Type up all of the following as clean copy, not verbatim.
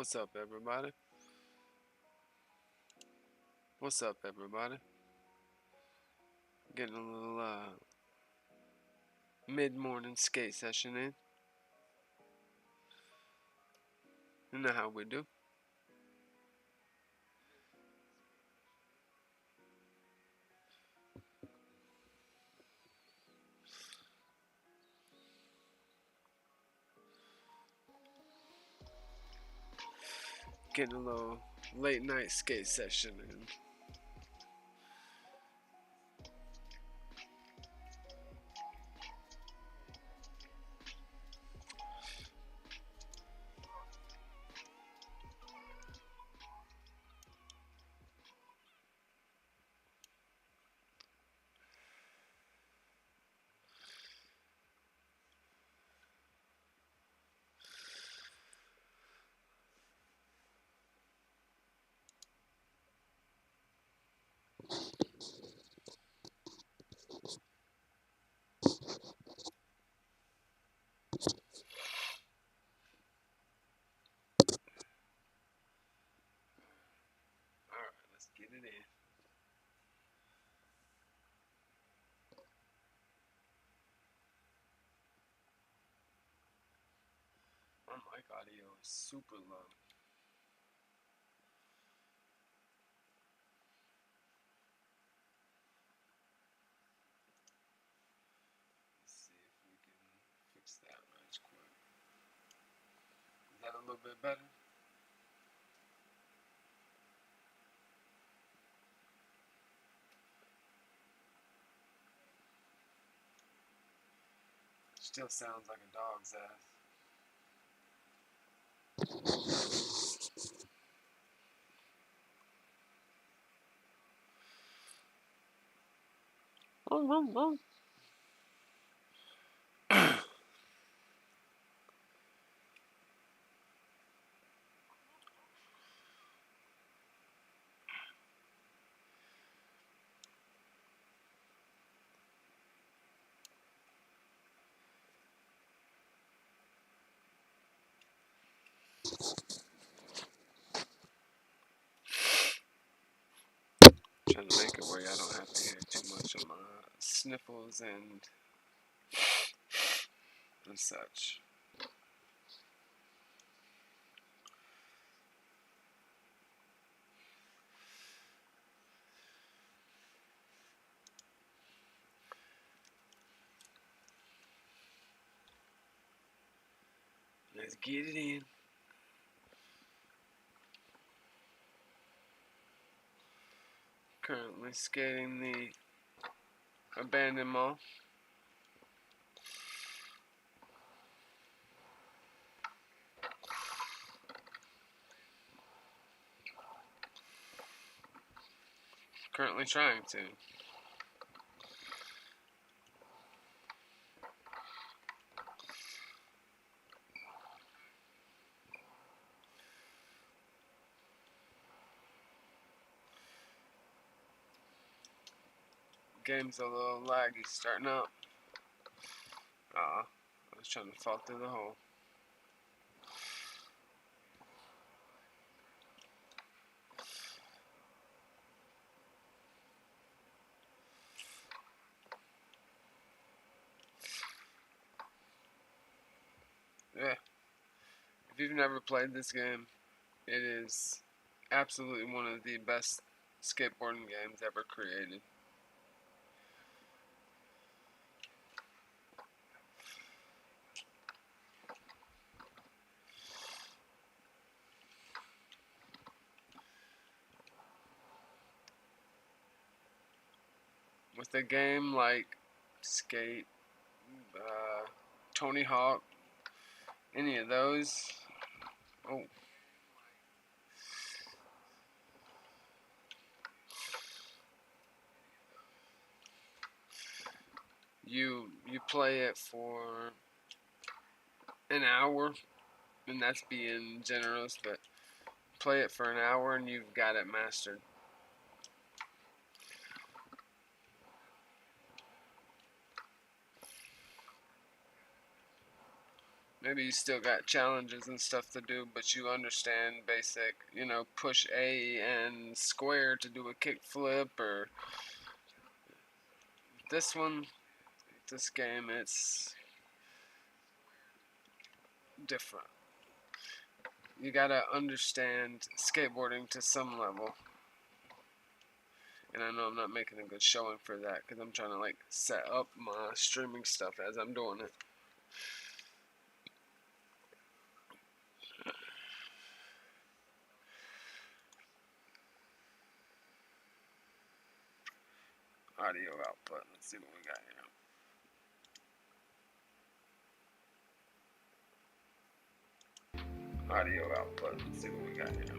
What's up, everybody? What's up, everybody? Getting a little mid-morning skate session in. You know how we do. Getting a little late night skate session in. Alright, let's get it in. My mic audio is super low. Let's see if we can fix that right quick. Is that a little bit better? Still sounds like a dog's ass. Trying to make it where I don't have to hear too much of my sniffles and such. Let's get it in. Currently skating the abandoned mall. Currently trying to. Game's a little laggy starting up. I was trying to fall through the hole. Yeah. If you've never played this game, it is absolutely one of the best skateboarding games ever created. With a game like Skate, Tony Hawk, any of those. Oh. You play it for an hour, and that's being generous, but play it for an hour and you've got it mastered. maybe you still got challenges and stuff to do, but you understand basic, push A and square to do a kick flip, or this one, this game, it's different. You gotta understand skateboarding to some level. And I know I'm not making a good showing for that because I'm trying to like set up my streaming stuff as I'm doing it. Audio output. Let's see what we got here. Audio output. Let's see what we got here.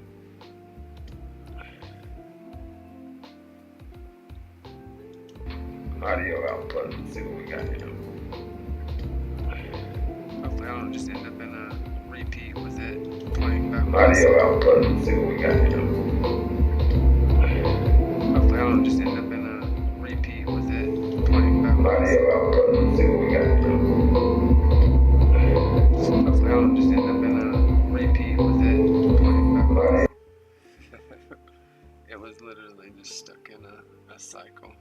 Audio output. Let's see what we got here. Hopefully I don't just end up in a repeat with it playing back. Audio output. Let's see what we got here. Hopefully I don't just end up in a repeat with it playing back. Audio output. Let's see what we got here. Hopefully I don't just end up in a repeat with it playing back. It was literally just stuck in a cycle.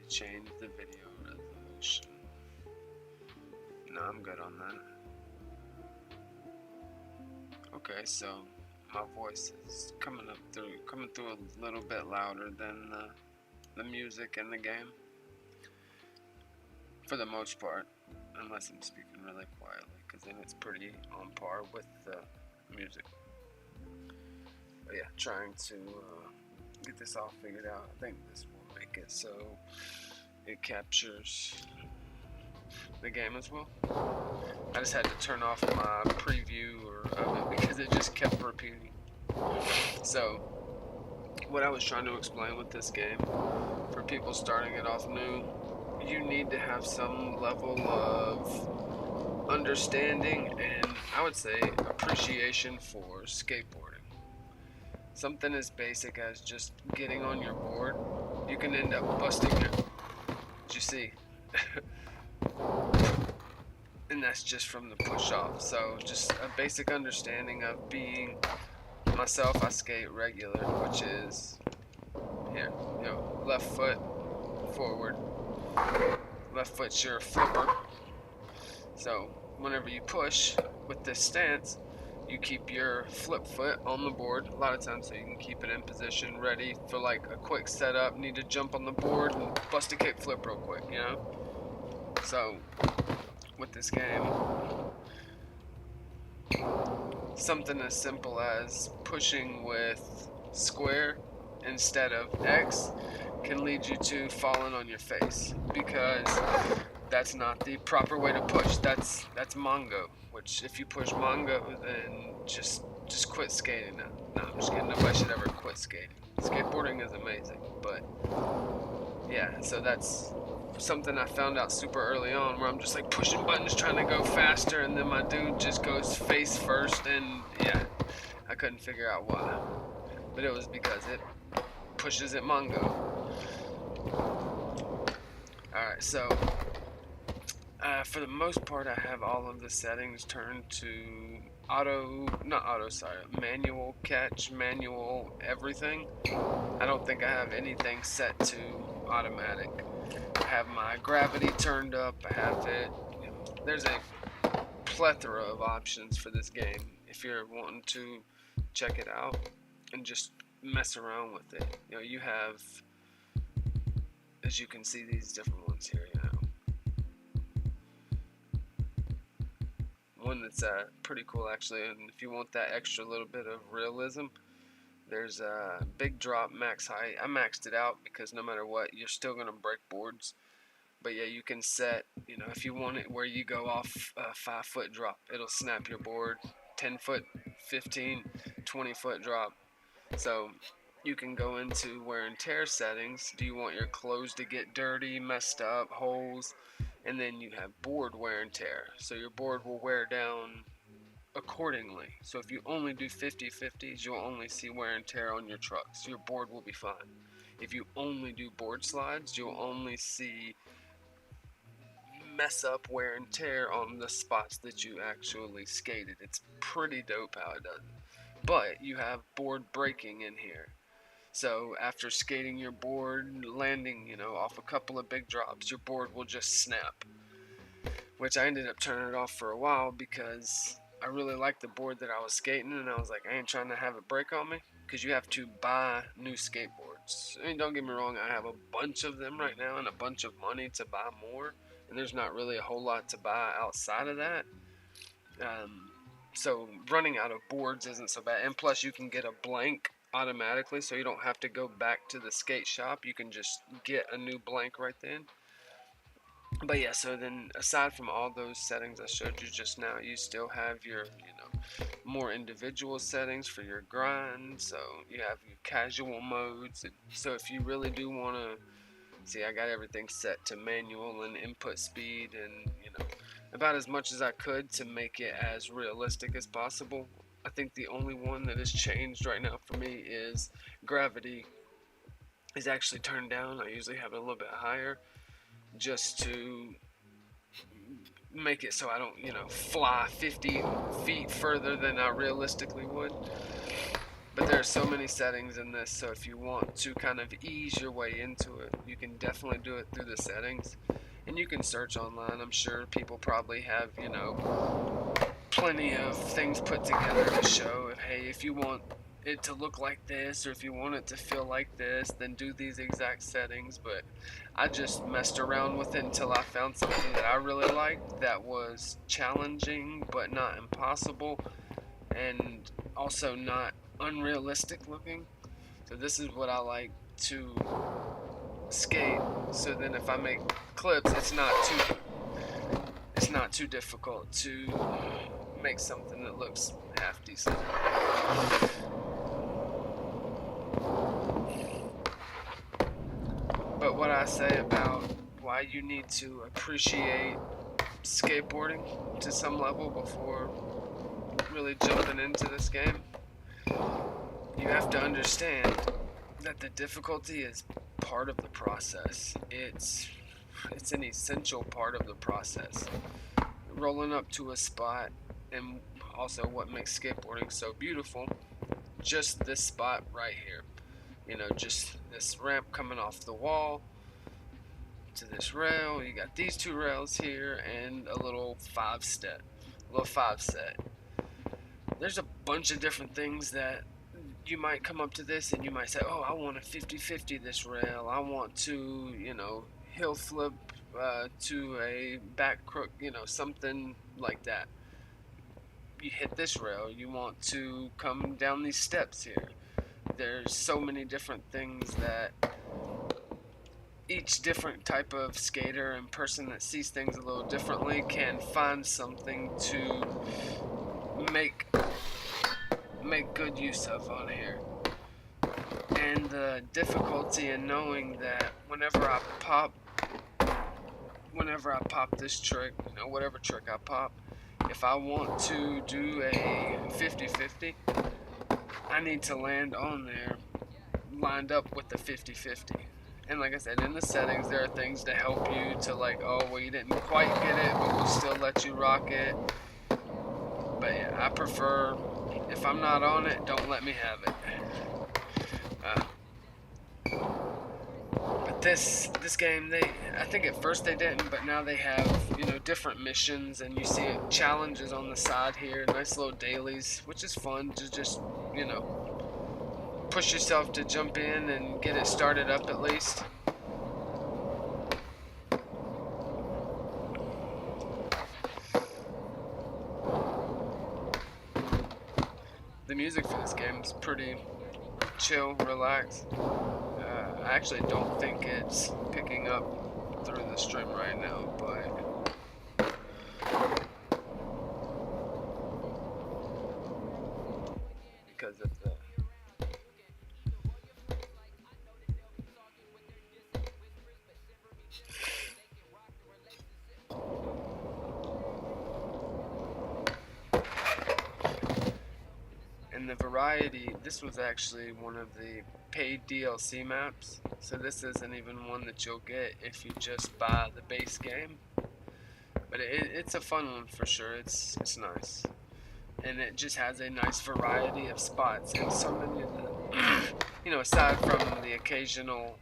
Change the video resolution. No, I'm good on that. Okay, so my voice is coming through a little bit louder than the music in the game, for the most part, unless I'm speaking really quietly, because then it's pretty on par with the music. But yeah, trying to get this all figured out. I think this will make it so it captures the game as well. I just had to turn off my preview of it because it just kept repeating. So what I was trying to explain with this game, for people starting it off new, you need to have some level of understanding and, I would say, appreciation for skateboarding. Something as basic as just getting on your board, you can end up busting it. Did you see? And that's just from the push off. So just a basic understanding of being myself. I skate regular, which is here, left foot forward, left foot's your flipper. So whenever you push with this stance, you keep your flip foot on the board a lot of times, so you can keep it in position ready for like a quick setup, need to jump on the board and bust a kick flip real quick, So with this game, something as simple as pushing with square instead of X can lead you to falling on your face, because that's not the proper way to push. That's Mongo, which if you push Mongo, then just quit skating now. No, I'm just kidding. Nobody should ever quit skating. Skateboarding is amazing, but yeah, so that's something I found out super early on, where I'm just like pushing buttons trying to go faster, and then my dude just goes face first, and yeah, I couldn't figure out why, but it was because it pushes at Mongo. Alright, so for the most part, I have all of the settings turned to manual catch, manual everything. I don't think I have anything set to automatic. I have my gravity turned up. I have it. There's a plethora of options for this game if you're wanting to check it out and just mess around with it. You have, as you can see, these different ones here. One that's pretty cool actually, and if you want that extra little bit of realism, there's a big drop max height. I maxed it out because no matter what, you're still going to break boards. But yeah, you can set, if you want it where you go off a 5-foot drop, it'll snap your board. 10 foot, 15, 20 foot drop. So you can go into wear and tear settings. Do you want your clothes to get dirty, messed up, holes? And then you have board wear and tear. So your board will wear down accordingly. So if you only do 50/50s, you'll only see wear and tear on your trucks. Your board will be fine. if you only do board slides, you'll only see mess up, wear and tear on the spots that you actually skated. It's pretty dope how it does it. But you have board breaking in here. So after skating your board, landing, off a couple of big drops, your board will just snap. Which I ended up turning it off for a while because I really liked the board that I was skating, and I was like, I ain't trying to have it break on me, because you have to buy new skateboards. I mean, don't get me wrong, I have a bunch of them right now and a bunch of money to buy more, and there's not really a whole lot to buy outside of that. So running out of boards isn't so bad, and plus you can get a blank automatically, so you don't have to go back to the skate shop. You can just get a new blank right then. But yeah, so then aside from all those settings I showed you just now, you still have your, more individual settings for your grind. So you have your casual modes. And so if you really do want to see, I got everything set to manual and input speed, and about as much as I could to make it as realistic as possible. I think the only one that has changed right now for me is gravity is actually turned down. I usually have it a little bit higher, just to make it so I don't, fly 50 feet further than I realistically would. But there are so many settings in this, so if you want to kind of ease your way into it, you can definitely do it through the settings. And you can search online. I'm sure people probably have, plenty of things put together to show, hey, if you want it to look like this, or if you want it to feel like this, then do these exact settings. But I just messed around with it until I found something that I really liked, that was challenging but not impossible, and also not unrealistic looking. So this is what I like to skate, so then if I make clips, it's not too difficult to make something that looks half decent. But what I say about why you need to appreciate skateboarding to some level before really jumping into this game, you have to understand that the difficulty is part of the process. It's an essential part of the process. Rolling up to a spot, and also what makes skateboarding so beautiful, just this spot right here. Just this ramp coming off the wall to this rail. You got these two rails here and a little five set. There's a bunch of different things that you might come up to this and you might say, oh, I want a 50-50 this rail. I want to, hill flip to a back crook, something like that. You hit this rail, you want to come down these steps here. There's so many different things that each different type of skater and person that sees things a little differently can find something to make good use of on here. And the difficulty in knowing that whenever I pop this trick, whatever trick I pop, if I want to do a 50-50, I need to land on there lined up with the 50-50. And like I said, in the settings, there are things to help you to you didn't quite get it, but we'll still let you rock it. But yeah, I prefer, if I'm not on it, don't let me have it. But this game, I think at first they didn't, but now they have, different missions, and you see challenges on the side here, nice little dailies, which is fun to just, push yourself to jump in and get it started up at least. The music for this game is pretty chill, relaxed. I actually don't think it's picking up through the stream right now, but because of the and And the variety, this was actually one of the paid DLC maps, so this isn't even one that you'll get if you just buy the base game. But it's a fun one for sure. It's nice, and it just has a nice variety of spots, and so many of the aside from the occasional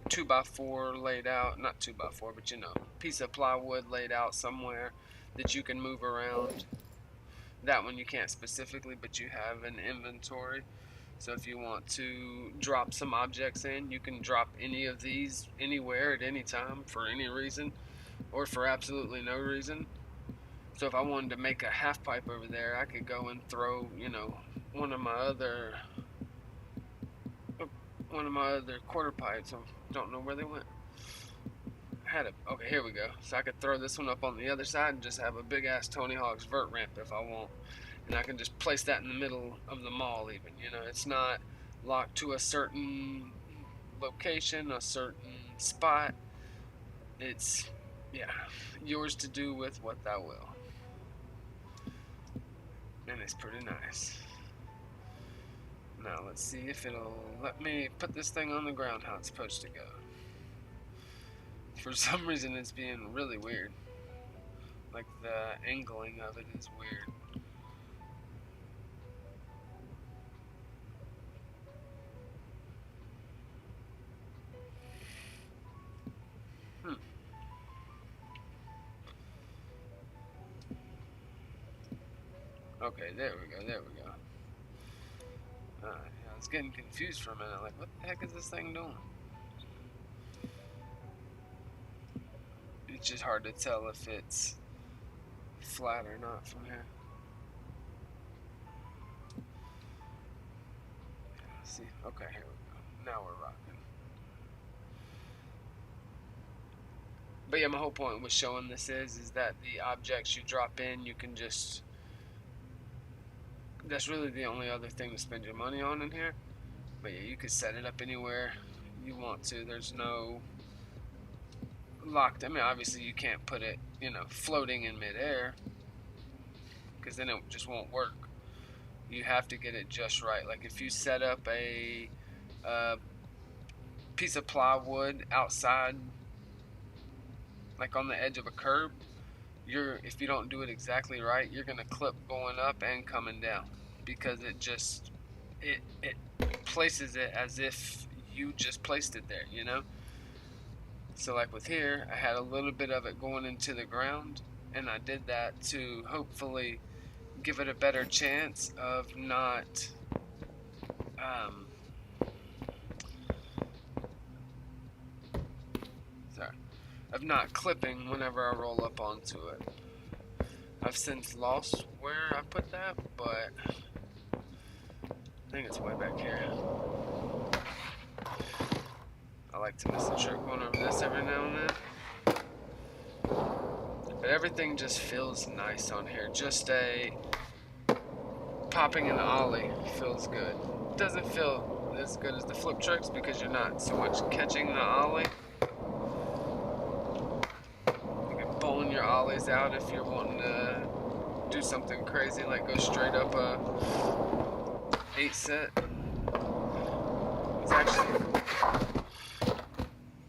2x4 laid out, not 2x4, but piece of plywood laid out somewhere that you can move around. That one you can't specifically, but you have an inventory. So if you want to drop some objects in, you can drop any of these anywhere at any time for any reason, or for absolutely no reason. So if I wanted to make a half pipe over there, I could go and throw, one of my other quarter pipes. I don't know where they went. Okay, here we go. So I could throw this one up on the other side and just have a big ass Tony Hawk's vert ramp if I want. And I can just place that in the middle of the mall even. It's not locked to a certain location, a certain spot. It's, yours to do with what thou will. And it's pretty nice. Now let's see if it'll let me put this thing on the ground how it's supposed to go. For some reason it's being really weird. Like the angling of it is weird. Okay, there we go. I was getting confused for a minute, like, what the heck is this thing doing? It's just hard to tell if it's flat or not from here. See, okay, here we go. Now we're rocking. But yeah, my whole point with showing this is that the objects you drop in, you can just... That's really the only other thing to spend your money on in here. But yeah, you could set it up anywhere you want to. There's no locked... I mean, obviously you can't put it, floating in midair, because then it just won't work. You have to get it just right. Like if you set up a piece of plywood outside, like on the edge of a curb, if you don't do it exactly right, you're gonna clip going up and coming down, because it places it as if you just placed it there, So like with here, I had a little bit of it going into the ground, and I did that to hopefully give it a better chance of not clipping whenever I roll up onto it. I've since lost where I put that, but I think it's way back here. I like to miss a trick going over this every now and then. But everything just feels nice on here. Just popping an ollie feels good. It doesn't feel as good as the flip tricks because you're not so much catching the ollie. You can bone your ollies out if you're wanting to do something crazy, like go straight up a 8 set.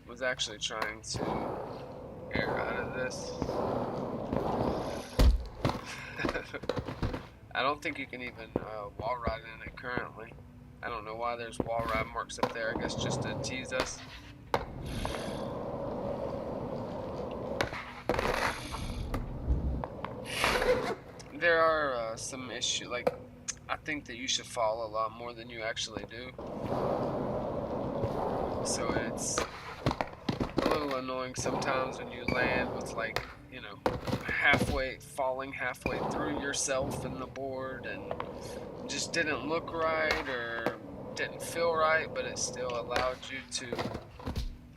Was actually trying to air out of this. I don't think you can even wall ride in it currently. I don't know why there's wall ride marks up there. I guess just to tease us. There are some issues. Like, I think that you should fall a lot more than you actually do. So it's a little annoying sometimes when you land with falling halfway through yourself and the board, and just didn't look right or didn't feel right, but it still allowed you to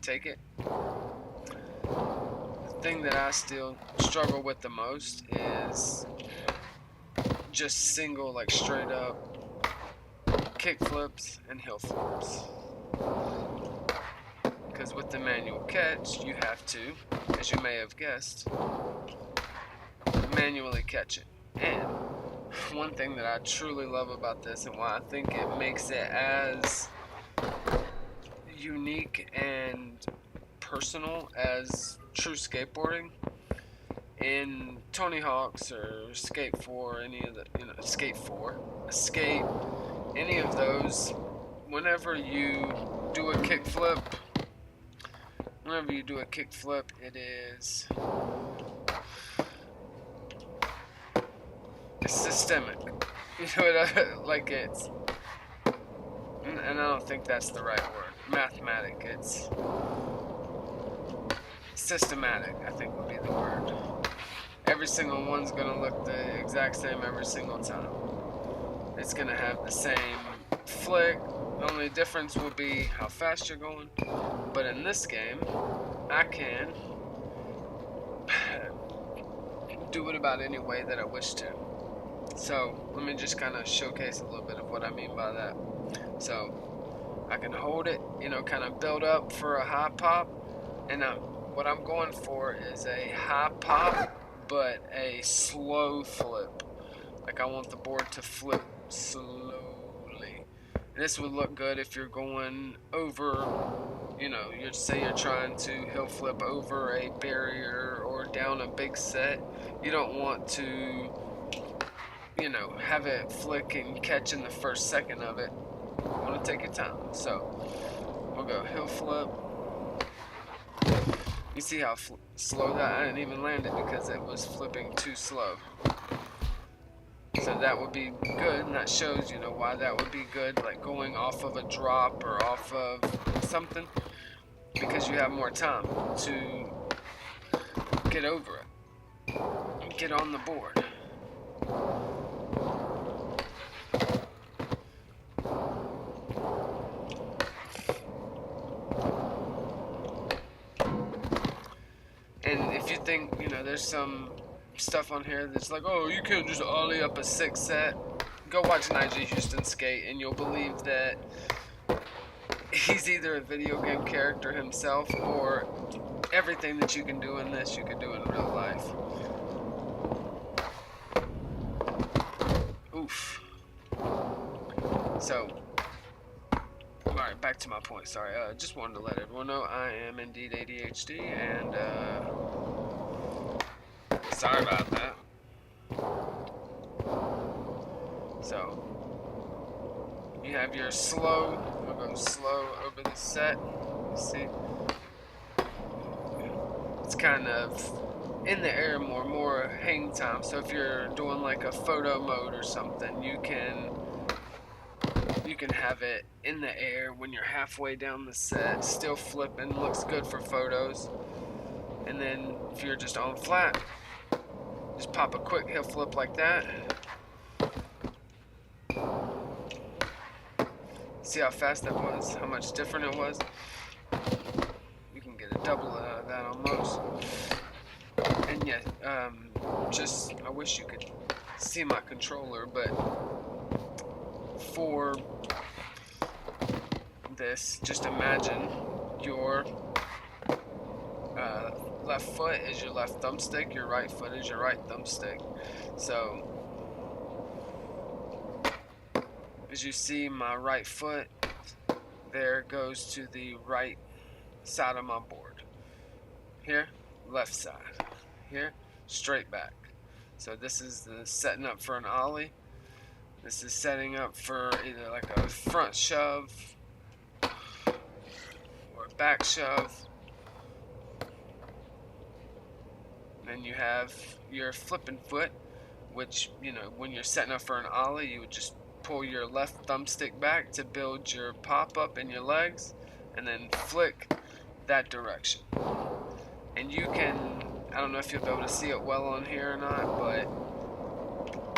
take it. The thing that I still struggle with the most is just single, straight up kick flips and hill flips. Because with the manual catch, you have to, as you may have guessed, manually catch it. And one thing that I truly love about this, and why I think it makes it as unique and personal as true skateboarding, in Tony Hawk's or Skate 4, any of the, Skate 4, Skate, any of those, whenever you do a kickflip, it is systemic. You know what like it's, and I don't think that's the right word. Mathematic. It's systematic, I think would be the word. Every single one's gonna look the exact same every single time. It's gonna have the same flick. The only difference will be how fast you're going. But in this game, I can do it about any way that I wish to. So let me just kind of showcase a little bit of what I mean by that. So I can hold it, kind of build up for a high pop, and what I'm going for is a high pop, but a slow flip. Like I want the board to flip slowly. And this would look good if you're going over, say you're trying to hill flip over a barrier or down a big set. You don't want to, have it flick and catch in the first second of it. You want to take your time. So we'll go hill flip. You see how slow that, I didn't even land it because it was flipping too slow. So that would be good, and that shows, why that would be good, like going off of a drop or off of something, because you have more time to get over it, get on the board. And if you think, there's some stuff on here that's like, oh, you can't just ollie up a 6 set, go watch Nigel Houston skate and you'll believe that he's either a video game character himself, or everything that you can do in this you can do in real life. Oof. So alright, back to my point. Sorry, just wanted to let everyone know I am indeed ADHD, and sorry about that. So you have your slow. We'll go slow over the set. You see, it's kind of in the air more hang time. So if you're doing like a photo mode or something, you can have it in the air when you're halfway down the set, still flipping, looks good for photos. And then if you're just on flat, just pop a quick hill flip like that. See how fast that was, how much different it was? You can get a double out of that almost. And yeah, I wish you could see my controller, but for this, just imagine your left foot is your left thumbstick, your right foot is your right thumbstick. So as you see, my right foot there goes to the right side of my board. Here, left side. Here, straight back. So this is the setting up for an ollie. This is setting up for either like a front shove or a back shove. Then you have your flipping foot, which, when you're setting up for an ollie, you would just pull your left thumbstick back to build your pop up in your legs, and then flick that direction. And you can, I don't know if you'll be able to see it well on here or not, but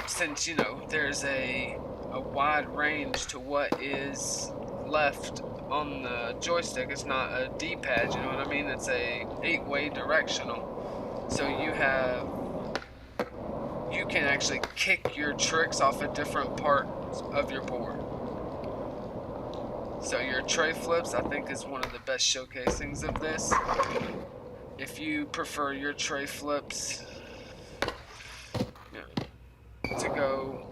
since there's a wide range to what is left on the joystick, it's not a D-pad, you know what I mean? It's a 8-way directional. So you can actually kick your tricks off of different parts of your board. So your tray flips, I think, is one of the best showcasings of this. If you prefer your tray flips to go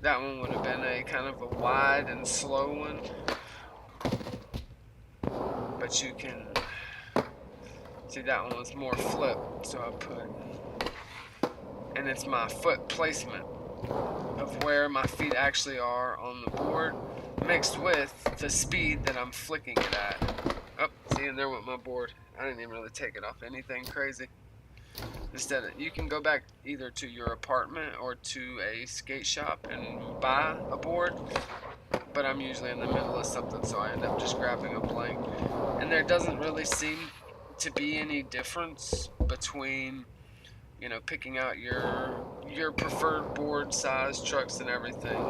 That one would have been a kind of a wide and slow one, but you can see that one was more flip, so I put, and it's my foot placement of where my feet actually are on the board, mixed with the speed that I'm flicking it at. Oh, see, and there went my board. I didn't even really take it off anything crazy. Instead, you can go back either to your apartment or to a skate shop and buy a board, but I'm usually in the middle of something, so I end up just grabbing a blank. And there doesn't really seem to be any difference between, you know, picking out your preferred board size, trucks, and everything.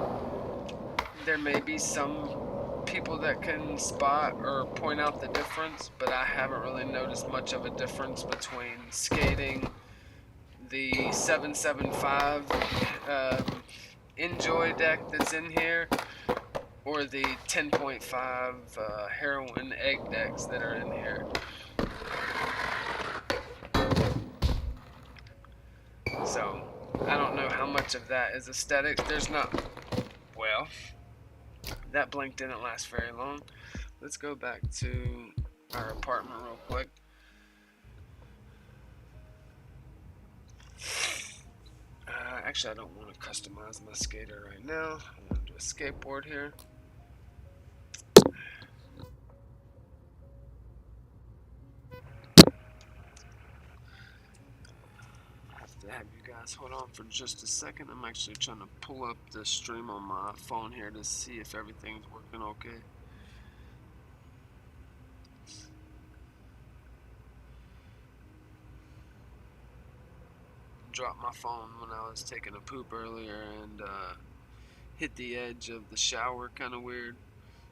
There may be some people that can spot or point out the difference, but I haven't really noticed much of a difference between skating the 775 Enjoy deck that's in here or the 10.5 heroin egg decks that are in here. So I don't know how much of that is aesthetics. There's not, well, that blank didn't last very long. Let's go back to our apartment real quick. Actually, I don't want to customize my skater right now. I'm going to do a skateboard here. I have to have you guys hold on for just a second. I'm actually trying to pull up the stream on my phone here to see if everything's working okay. Dropped my phone when I was taking a poop earlier and hit the edge of the shower, kind of weird.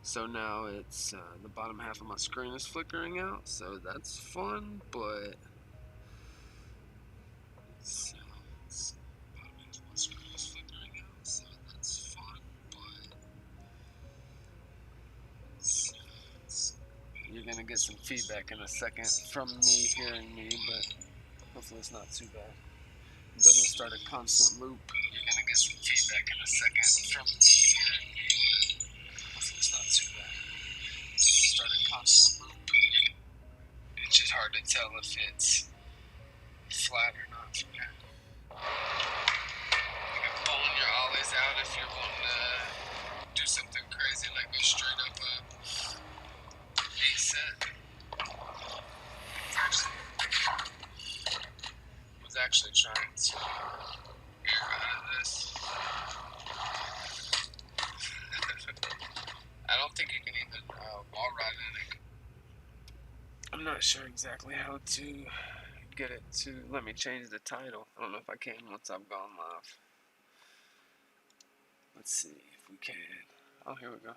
So now it's the bottom half of my screen is flickering out, so that's fun, but it's, bottom half of my screen is flickering out, so that's fun, but you're gonna get some feedback in a second from me hearing me, but hopefully it's not too bad. It doesn't start a constant loop. You're gonna get some feedback in a second from me hearing me, but hopefully it's not too bad. It doesn't start a constant loop. It's just hard to tell if it's flat or not from here. You can pulling your ollies out if you're wanting to do something crazy like go straight up a 8 set. I was actually trying to air out of this. I don't think you can even wall ride in it. I'm not sure exactly how to get it to let me change the title. I don't know if I can once I've gone live. Let's see if we can. Oh, here we go.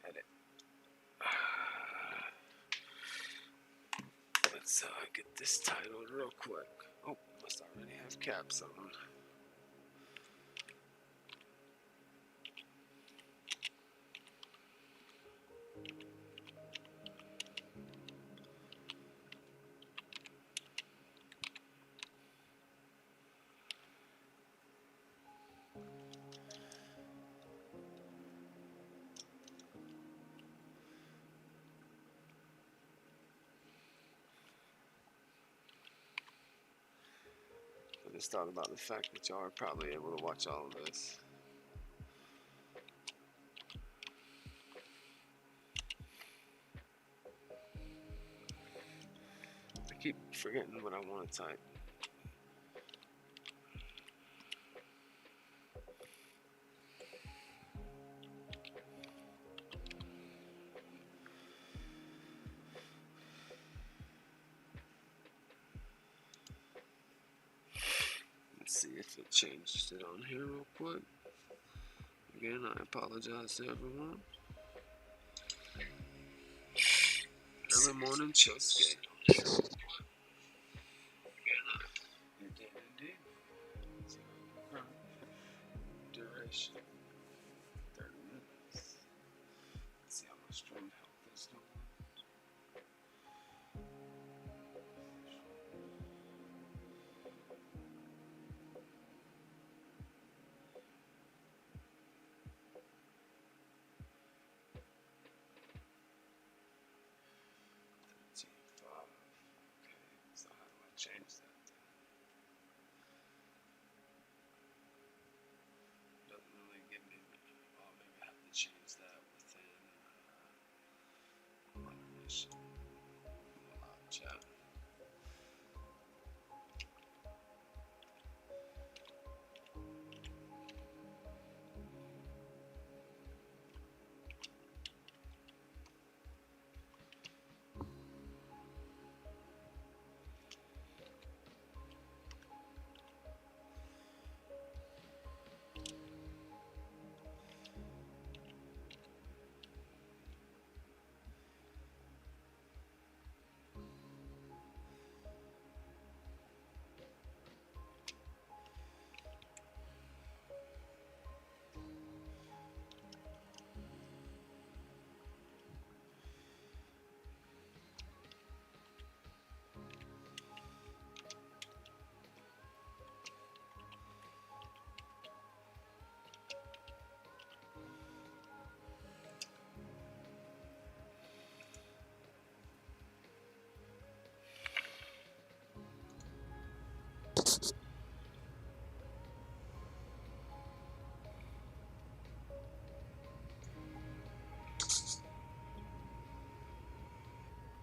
Edit. Let's get this titled real quick. Oh, must already have caps on. I just thought about the fact that y'all are probably able to watch all of this. I keep forgetting what I want to type. Let's see if it changed it on here real quick. Again, I apologize to everyone. Early morning chill skate. Duration 30 minutes. Let's see how much stream health is doing. change that. Doesn't really give me. Well, maybe I have to change that within moderation. Live chat.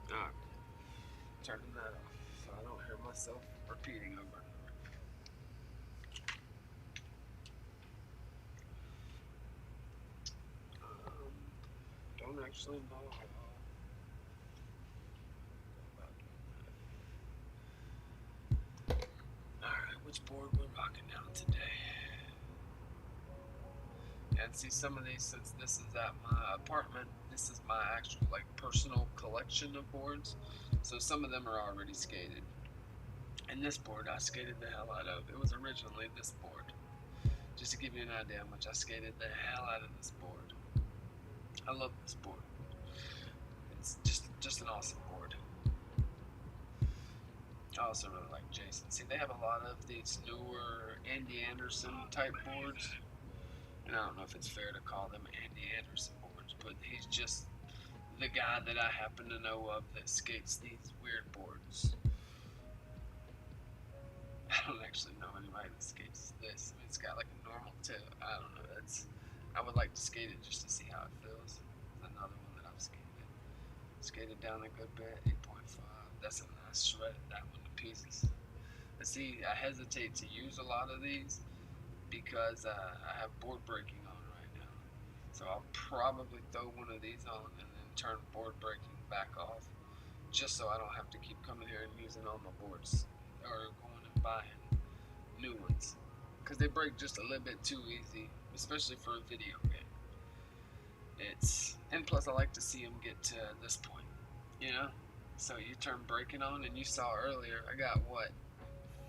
Alright, turning that off so I don't hear myself repeating over and over. Don't actually know how. Alright, which board we're rocking now today? And see, some of these, since this is at my apartment, this is my actual like personal collection of boards. So some of them are already skated. And this board I skated the hell out of. It was originally this board. Just to give you an idea how much I skated the hell out of this board. I love this board. It's just an awesome board. I also really like Jason. See, they have a lot of these newer Andy Anderson type boards. And I don't know if it's fair to call them Andy Anderson boards, but he's just the guy that I happen to know of that skates these weird boards. I don't actually know anybody that skates this. I mean, it's got like a normal tip. I don't know. I would like to skate it just to see how it feels. Another one that I've skated. Skated down a good bit, 8.5. That's a nice shred. That one to pieces. But see, I hesitate to use a lot of these because I have board breaking on right now. So I'll probably throw one of these on and then turn board breaking back off, just so I don't have to keep coming here and using all my boards or going and buying new ones, because they break just a little bit too easy, especially for a video game. And plus I like to see them get to this point, you know. So you turn breaking on, and you saw earlier I got what,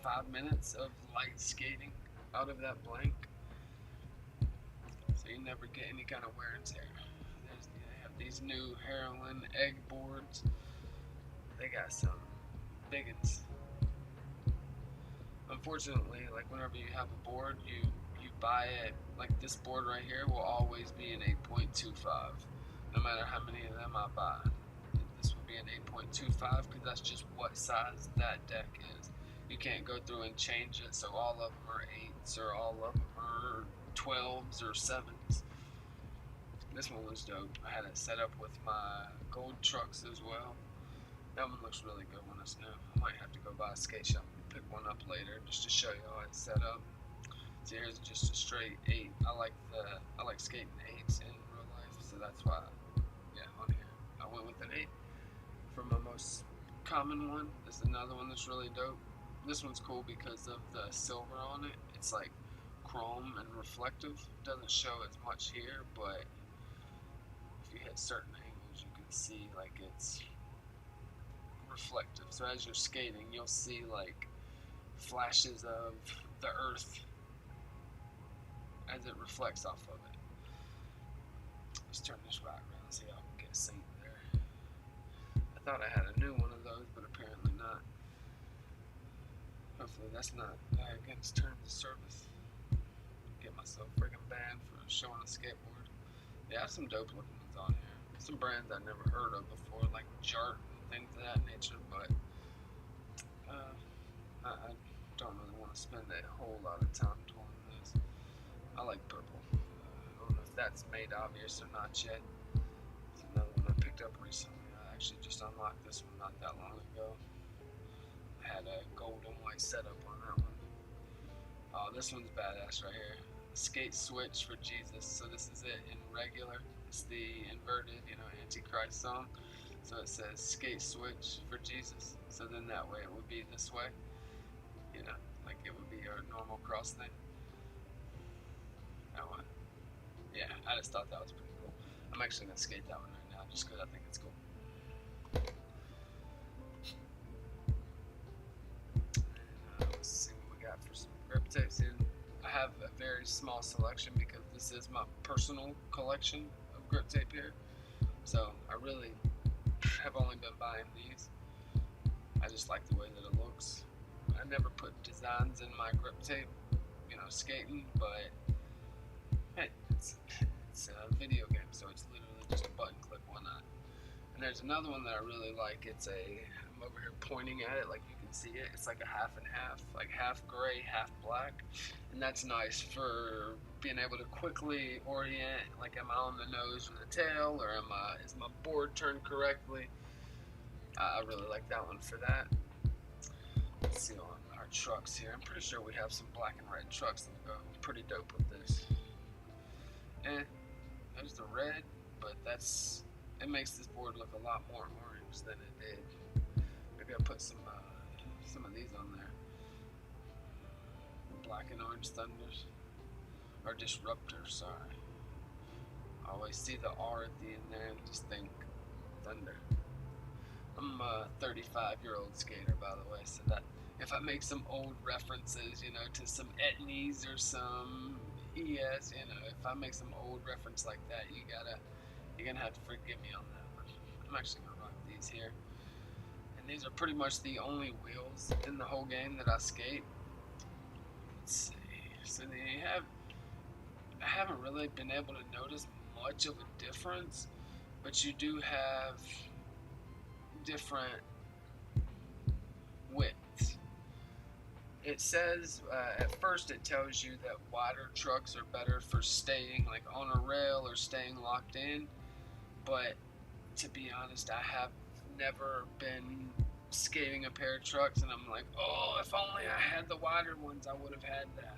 5 minutes of light skating out of that blank, so you never get any kind of wear and tear. They have these new heroin egg boards. They got some big ones. Unfortunately, like whenever you have a board, you buy it, like this board right here will always be an 8.25, no matter how many of them I buy. This will be an 8.25 because that's just what size that deck is. You can't go through and change it so all of them are 8s or all of them are 12s or 7s. This one was dope. I had it set up with my gold trucks as well. That one looks really good when it's new. I might have to go by a skate shop and pick one up later just to show you how it's set up. So here's just a straight 8. I like skating 8s in real life, so that's why, yeah, on here I went with an 8 for my most common one. There's another one that's really dope. This one's cool because of the silver on it. It's like chrome and reflective. It doesn't show as much here, but if you hit certain angles, you can see like it's reflective. So as you're skating, you'll see like flashes of the earth as it reflects off of it. Let's turn this right around, see how I can get Saint there. I thought I had a new one of those, but apparently not. Hopefully that's not against terms of service. Get myself freaking banned for showing a skateboard. Yeah, I have some dope looking ones on here. Some brands I've never heard of before, like Jart and things of that nature, but I don't really want to spend a whole lot of time doing this. I like purple. I don't know if that's made obvious or not yet. It's another one I picked up recently. I actually just unlocked this one not that long ago. I had a gold and white setup on that one. Oh, this one's badass right here. Skate switch for Jesus. So this is it in regular. It's the inverted, Antichrist song. So it says skate switch for Jesus. So then that way it would be this way. Like it would be our normal cross thing. That one. Yeah, I just thought that was pretty cool. I'm actually going to skate that one right now just because I think it's cool. Let's see what we got for some grip tapes in. I have a very small selection because this is my personal collection of grip tape here. So I really have only been buying these. I just like the way that it looks. I never put designs in my grip tape, skating, but hey, it's a video game, so it's literally just a button click, why not? And there's another one that I really like. I'm over here pointing at it like you can see it. It's like a half and half, like half gray, half black. And that's nice for being able to quickly orient, like am I on the nose or the tail, or is my board turned correctly? I really like that one for that. Let's see on our trucks here. I'm pretty sure we have some black and red trucks that go pretty dope with this. And there's the red, but it makes this board look a lot more orange than it did. Maybe I'll put some of these on there. Black and orange thunders. Or disruptors, sorry. I always see the R at the end there and just think thunder. I'm a 35-year-old skater, by the way, so that if I make some old references, to some Etnies or some ES, if I make some old reference like that, you're gonna have to forgive me on that one. I'm actually gonna rock these here. And these are pretty much the only wheels in the whole game that I skate. Let's see. So I haven't really been able to notice much of a difference, but you do have different widths. It says, at first it tells you that wider trucks are better for staying like on a rail or staying locked in, but to be honest, I have never been skating a pair of trucks and I'm like, oh, if only I had the wider ones, I would have had that.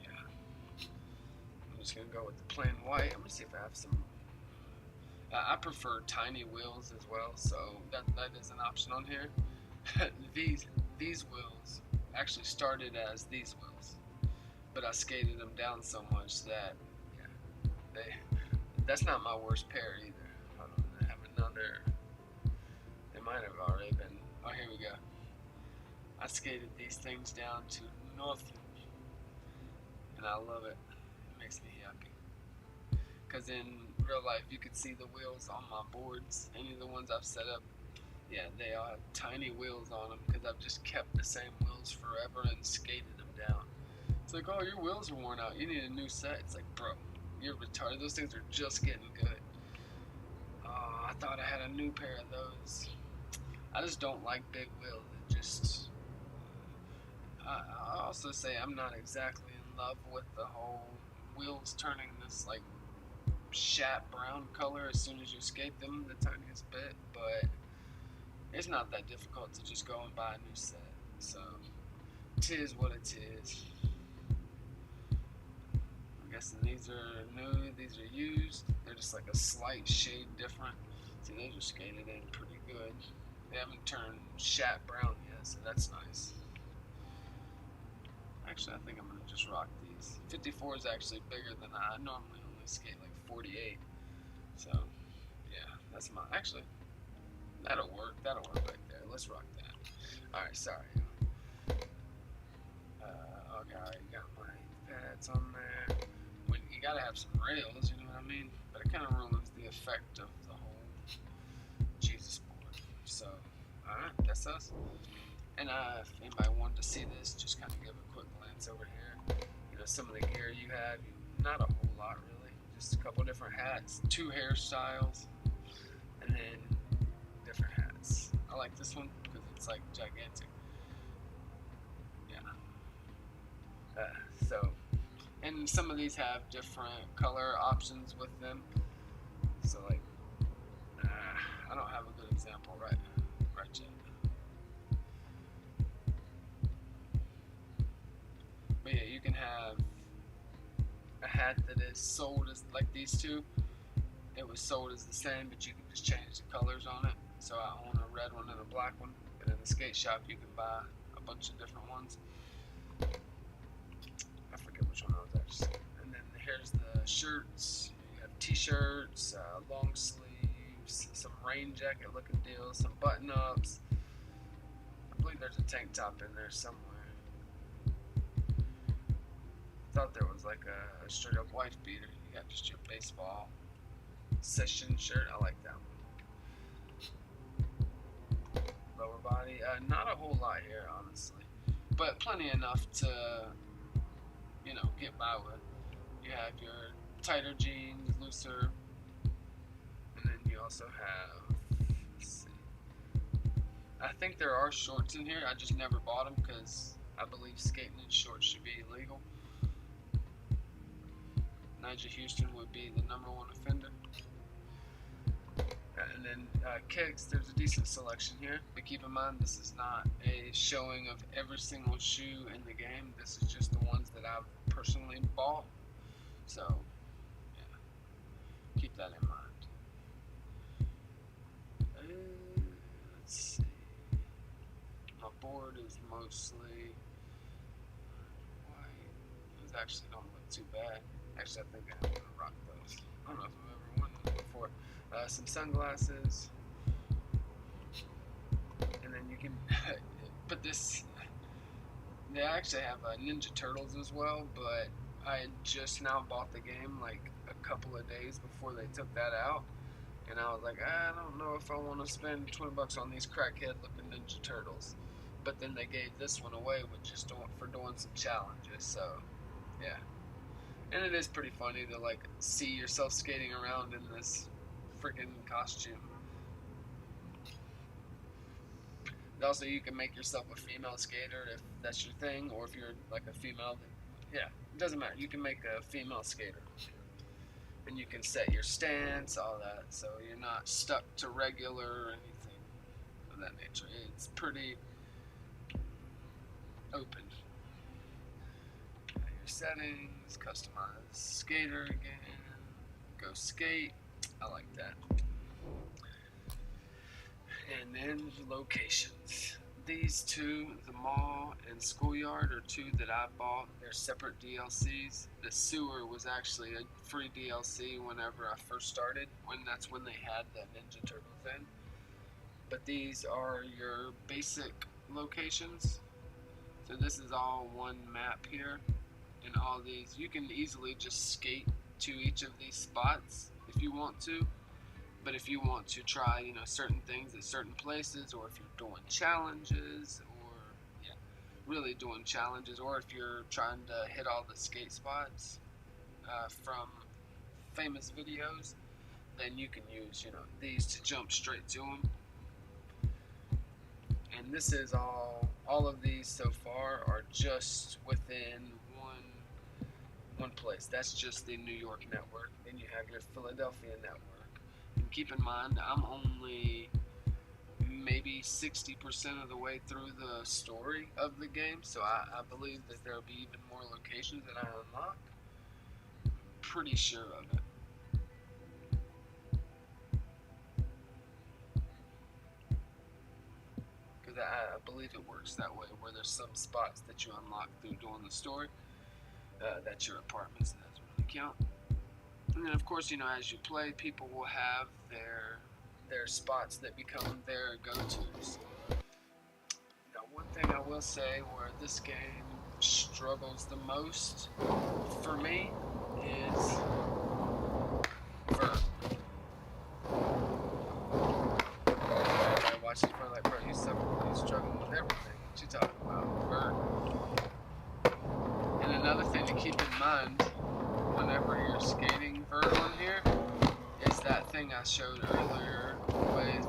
Yeah. I'm just going to go with the plain white. I'm going to see if I have some. I prefer tiny wheels as well, so that is an option on here. These wheels actually started as these wheels, but I skated them down so much that that's not my worst pair either. I have another. They might have already been. Oh, here we go. I skated these things down to nothing, and I love it. It makes me happy. Because in real life, you can see the wheels on my boards. Any of the ones I've set up, yeah, they all have tiny wheels on them because I've just kept the same wheels forever and skated them down. It's like, oh, your wheels are worn out. You need a new set. It's like, bro, you're retarded. Those things are just getting good. I thought I had a new pair of those. I just don't like big wheels. I also say I'm not exactly in love with the whole wheels turning this like shat brown color as soon as you skate them the tiniest bit, but it's not that difficult to just go and buy a new set. So, 'tis what it is. I'm guessing these are new, these are used. They're just like a slight shade different. See, those are skated in pretty good. They haven't turned shat brown yet, so that's nice. Actually, I think I'm going to just rock these. 54 is actually bigger than I normally only skate like 48. So, yeah, that's my, actually, that'll work right there. Let's rock that. Alright, sorry. Okay, I already got my pads on there. You gotta have some rails, you know what I mean? But it kind of ruins the effect of the whole Jesus board. So, alright, that's us. And if anybody wanted to see this, just kind of give a quick glance over here. Some of the gear you have, not a whole lot really. Just a couple different hats, 2 hairstyles, and then different hats. I like this one because It's like gigantic. Yeah. So, and some of these have different color options with them. So like, I don't have a good example right yet. But yeah, you can have a hat that is sold as like these two. It was sold as the same, but you can just change the colors on it. So I own a red one and a black one. But in the skate shop, you can buy a bunch of different ones. I forget which one I was actually. And then here's the shirts. You have t-shirts, long sleeves, some rain jacket looking deals, some button ups. I believe there's a tank top in there somewhere. I thought there was like a straight up wife beater. You got just your baseball session shirt. I like that one. Lower body, not a whole lot here, honestly, but plenty enough to, get by with. You have your tighter jeans, looser, and then you also have, let's see, I think there are shorts in here. I just never bought them because I believe skating in shorts should be illegal. Nigel Houston would be the #1 offender. And then kicks, there's a decent selection here, but keep in mind this is not a showing of every single shoe in the game. This is just the ones that I've personally bought. So, yeah, keep that in mind. Let's see. My board is mostly white. Those actually don't look too bad. Actually, I think I'm going to rock those. I don't know if I've ever worn them before. Some sunglasses, and then you can put this. They actually have Ninja Turtles as well, but I had just now bought the game like a couple of days before they took that out, and I was like, I don't know if I want to spend $20 on these crackhead looking Ninja Turtles. But then they gave this one away with just for doing some challenges. So yeah, and it is pretty funny to like see yourself skating around in this freaking costume. Also, you can make yourself a female skater if that's your thing, or if you're like a female. Yeah, it doesn't matter. You can make a female skater, and you can set your stance, all that, so you're not stuck to regular or anything of that nature. It's pretty open. Your settings, customize skater again, go skate. I like that. And then locations. These two, the mall and schoolyard, are two that I bought. They're separate DLCs. The sewer was actually a free DLC whenever I first started. That's when they had the Ninja Turtles in. But these are your basic locations. So this is all one map here. And all these, you can easily just skate to each of these spots if you want to. But if you want to try, certain things at certain places, or if you're doing challenges, or really doing challenges, or if you're trying to hit all the skate spots from famous videos, then you can use, these to jump straight to them. And this is all of these so far are just within one place. That's just the New York network. Then you have your Philadelphia network. And keep in mind, I'm only maybe 60% of the way through the story of the game, so I believe that there will be even more locations that I unlock. Pretty sure of it. Because I believe it works that way, where there's some spots that you unlock through doing the story. That's your apartments, and that's what you count. And then, of course, as you play, people will have their spots that become their go-tos. Now, one thing I will say where this game struggles the most for me is vert. Everybody watches for like, bro, you struggling with everything. What you talking about? Vert. And another thing to keep in mind whenever you're skating vert on here is that thing I showed earlier with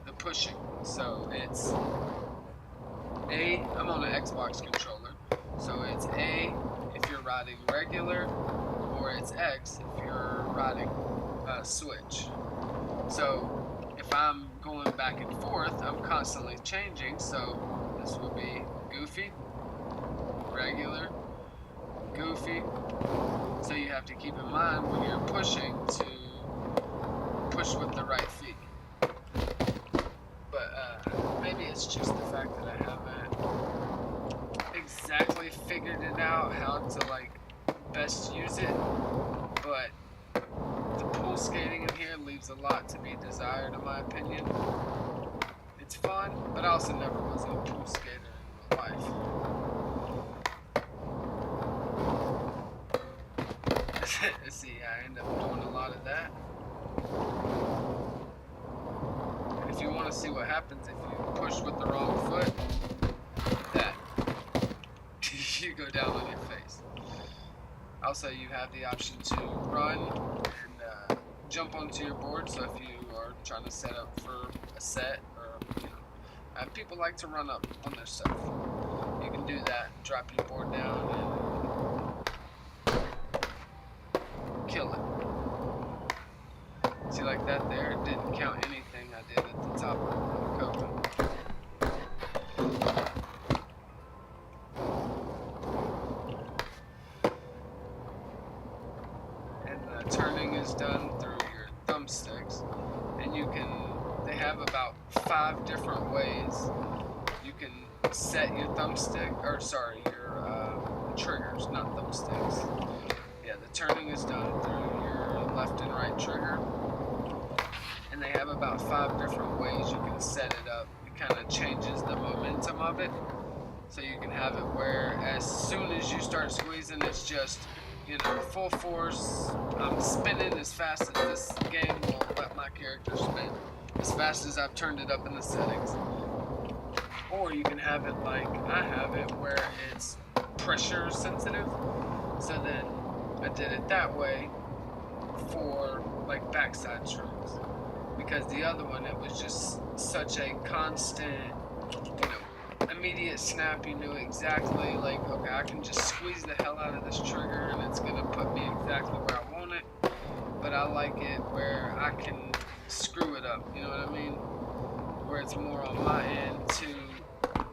the pushing. So it's A, I'm on an Xbox controller, so it's A if you're riding regular, or it's X if you're riding Switch. So if I'm going back and forth, I'm constantly changing, so this would be goofy, regular, goofy. So you have to keep in mind when you're pushing to push with the right feet. But maybe it's just the fact that I haven't exactly figured it out how to like best use it, but the pool skating in here leaves a lot to be desired in my opinion. It's fun, but I also never was a pool skater in real life. See, I end up doing a lot of that. And if you want to see what happens if you push with the wrong foot, that you go down on your face. Also, you have the option to run and jump onto your board. So if you are trying to set up for a set, or people like to run up on their stuff, you can do that. Drop your board down and kill it. See, like that there, it didn't count anything I did at the top of the cover. And the turning is done through your thumbsticks, and they have about 5 different ways you can set your your triggers, not thumbsticks. Yeah, the turning is done through your left and right trigger, and they have about 5 different ways you can set it up. It kind of changes the momentum of it, so you can have it where as soon as you start squeezing, it's just full force. I'm spinning as fast as this game will let my character spin, as fast as I've turned it up in the settings. Or you can have it like I have it, where it's pressure sensitive. So then I did it that way for like backside strokes, because the other one, it was just such a constant, immediate snap. You knew exactly like, okay, I can just squeeze the hell out of this trigger and it's gonna put me exactly where I want it. But I like it where I can screw it up, you know what I mean? Where it's more on my end to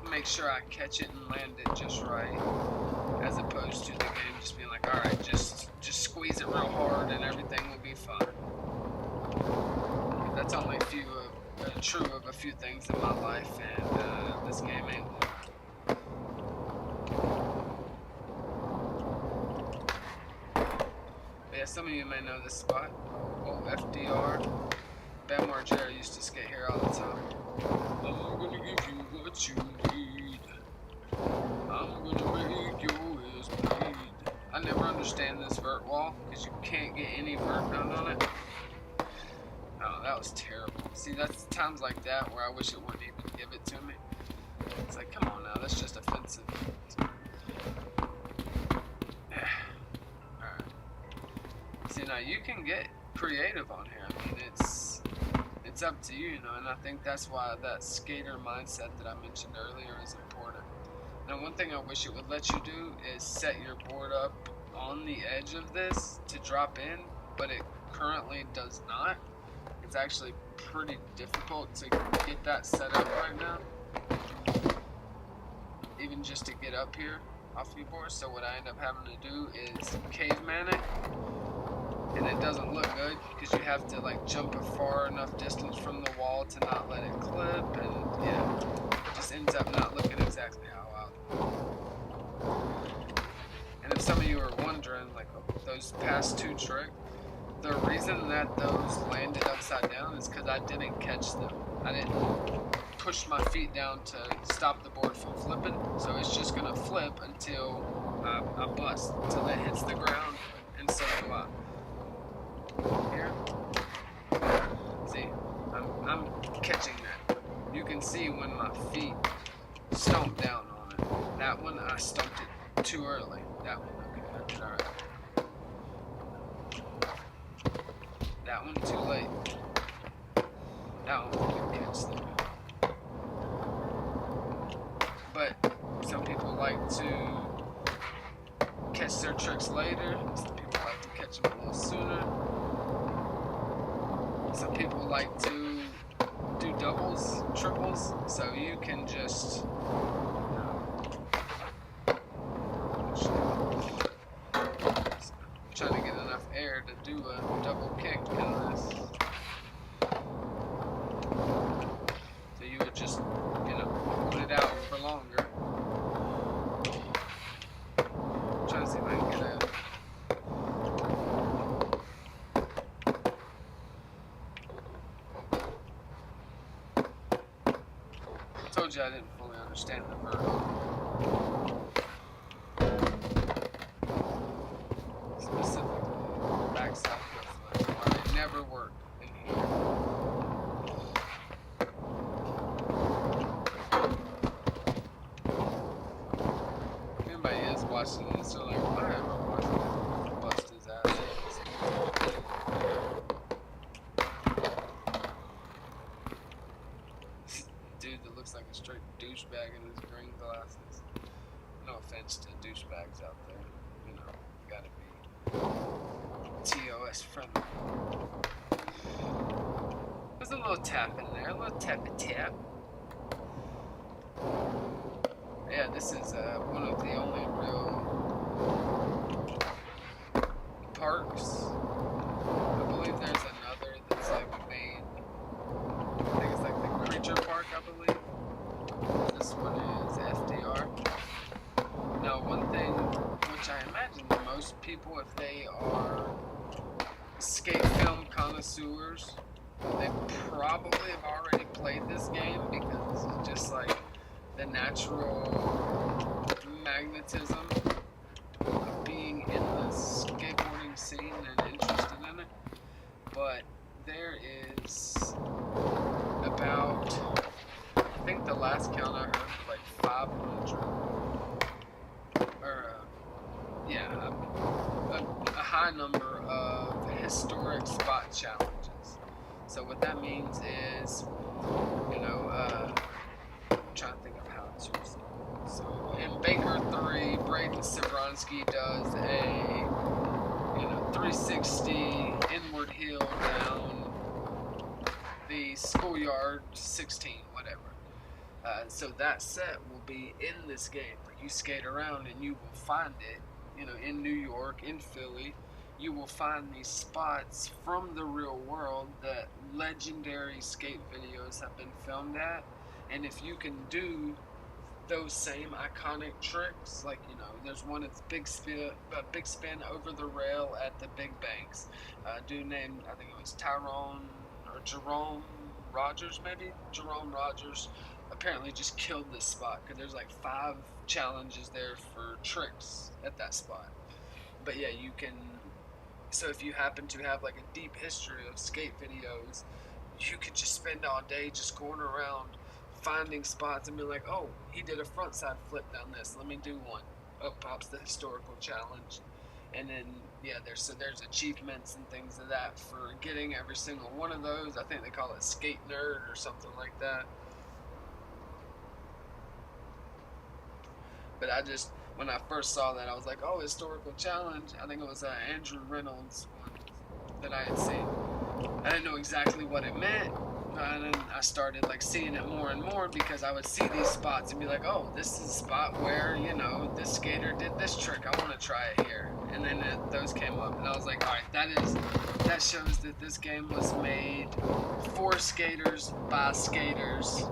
make sure I catch it and land it just right, as opposed to the game just being like, alright, just squeeze it real hard and everything will be fine. That's only true of a few things in my life, and this game ain't one. But yeah, some of you may know this spot. Oh, FDR. Ben Margera used to skate here all the time. I'm gonna give you what you need. I'm gonna make your ass bleed. I never understand this vert wall, because you can't get any vert down on it. Oh, that was terrible. See, that's times like that where I wish it wouldn't even give it to me. It's like, come on now, that's just offensive. Alright. See, now you can get creative on here. I mean, it's up to you, and I think that's why that skater mindset that I mentioned earlier is important. Now, one thing I wish it would let you do is set your board up on the edge of this to drop in, but it currently does not. It's actually pretty difficult to get that set up right now, even just to get up here off your board. So what I end up having to do is caveman it, and it doesn't look good because you have to like jump a far enough distance from the wall to not let it clip, and yeah, it just ends up not looking exactly how I. And if some of you are wondering, like those past 2 tricks, the reason that those landed upside down is because I didn't catch them. I didn't push my feet down to stop the board from flipping, so it's just gonna flip until I bust, until it hits the ground, and so do I. Here, see, I'm catching that. You can see when my feet stomp down on it. That one, I stomped it too early. That one, okay, alright. That one too late. That one, good catch there. But like to catch their tricks later. Some people like to catch them a little sooner. Some people like to do doubles, triples, so you can just trying to get enough air to do a double kick in this. So you would just, hold it out for longer. I'm trying to see if I can get it. I told you I didn't fully understand the verb. Specifically, backside foot flips. Why they never work in here. If anybody is watching this, they're like, why am I watching him bust his ass? Dude that looks like a straight douchebag in his green glasses. No offense to douchebags out there. You gotta be TOS friendly. There's a little tap in there, a little tappy tap. Yeah, this is one of the only real parks. I believe there's another that's like made. I think it's like the Creature Park, I believe. This one is FDR. Now, one thing which I imagine most people, if they are skate film connoisseurs, they probably have already played this game because it's just like the natural magnetism of being in the skateboarding scene and interested in it. But there is about, I think the last count I heard was like 500, or a high number of historic spot challenges. So what that means is, I'm trying to think of how to use it. So in Baker 3, Braden Sibronsky does a 360 inward heel down the schoolyard 16, whatever. So that set will be in this game. You skate around and you will find it, in New York, in Philly. You will find these spots from the real world that legendary skate videos have been filmed at. And if you can do those same iconic tricks, like, there's one that's big spin over the rail at the Big Banks. Dude named, I think it was Jerome Rogers, maybe? Jerome Rogers apparently just killed this spot because there's like 5 challenges there for tricks at that spot. But yeah, you can. So if you happen to have like a deep history of skate videos, you could just spend all day just going around finding spots and be like, oh, he did a frontside flip down this, let me do one. Up pops the historical challenge. And then there's achievements and things of that for getting every single one of those. I think they call it Skate Nerd or something like that. But when I first saw that, I was like, oh, historical challenge. I think it was Andrew Reynolds one that I had seen. I didn't know exactly what it meant. And then I started like seeing it more and more because I would see these spots and be like, oh, this is a spot where, this skater did this trick. I want to try it here. And then those came up and I was like, all right, that shows that this game was made for skaters by skaters.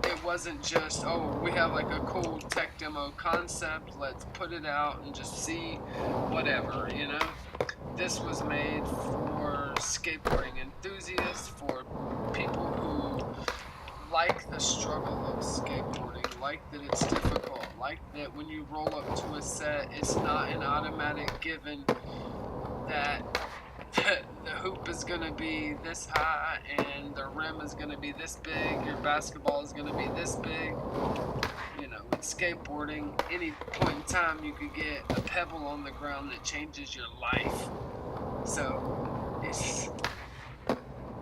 It wasn't just, oh, we have like a cool tech demo concept, let's put it out and just see whatever, This was made for skateboarding enthusiasts, for people who like the struggle of skateboarding, like that it's difficult, like that when you roll up to a set, it's not an automatic given that the hoop is going to be this high and the rim is going to be this big, your basketball is going to be this big. With skateboarding, any point in time you could get a pebble on the ground that changes your life. So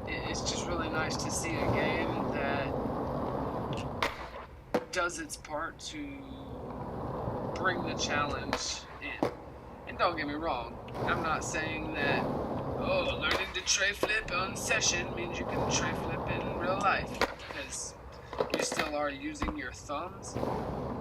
it's just really nice to see a game that does its part to bring the challenge in. And don't get me wrong, I'm not saying that, oh, learning to tray flip on session means you can tray flip in real life, because you still are using your thumbs.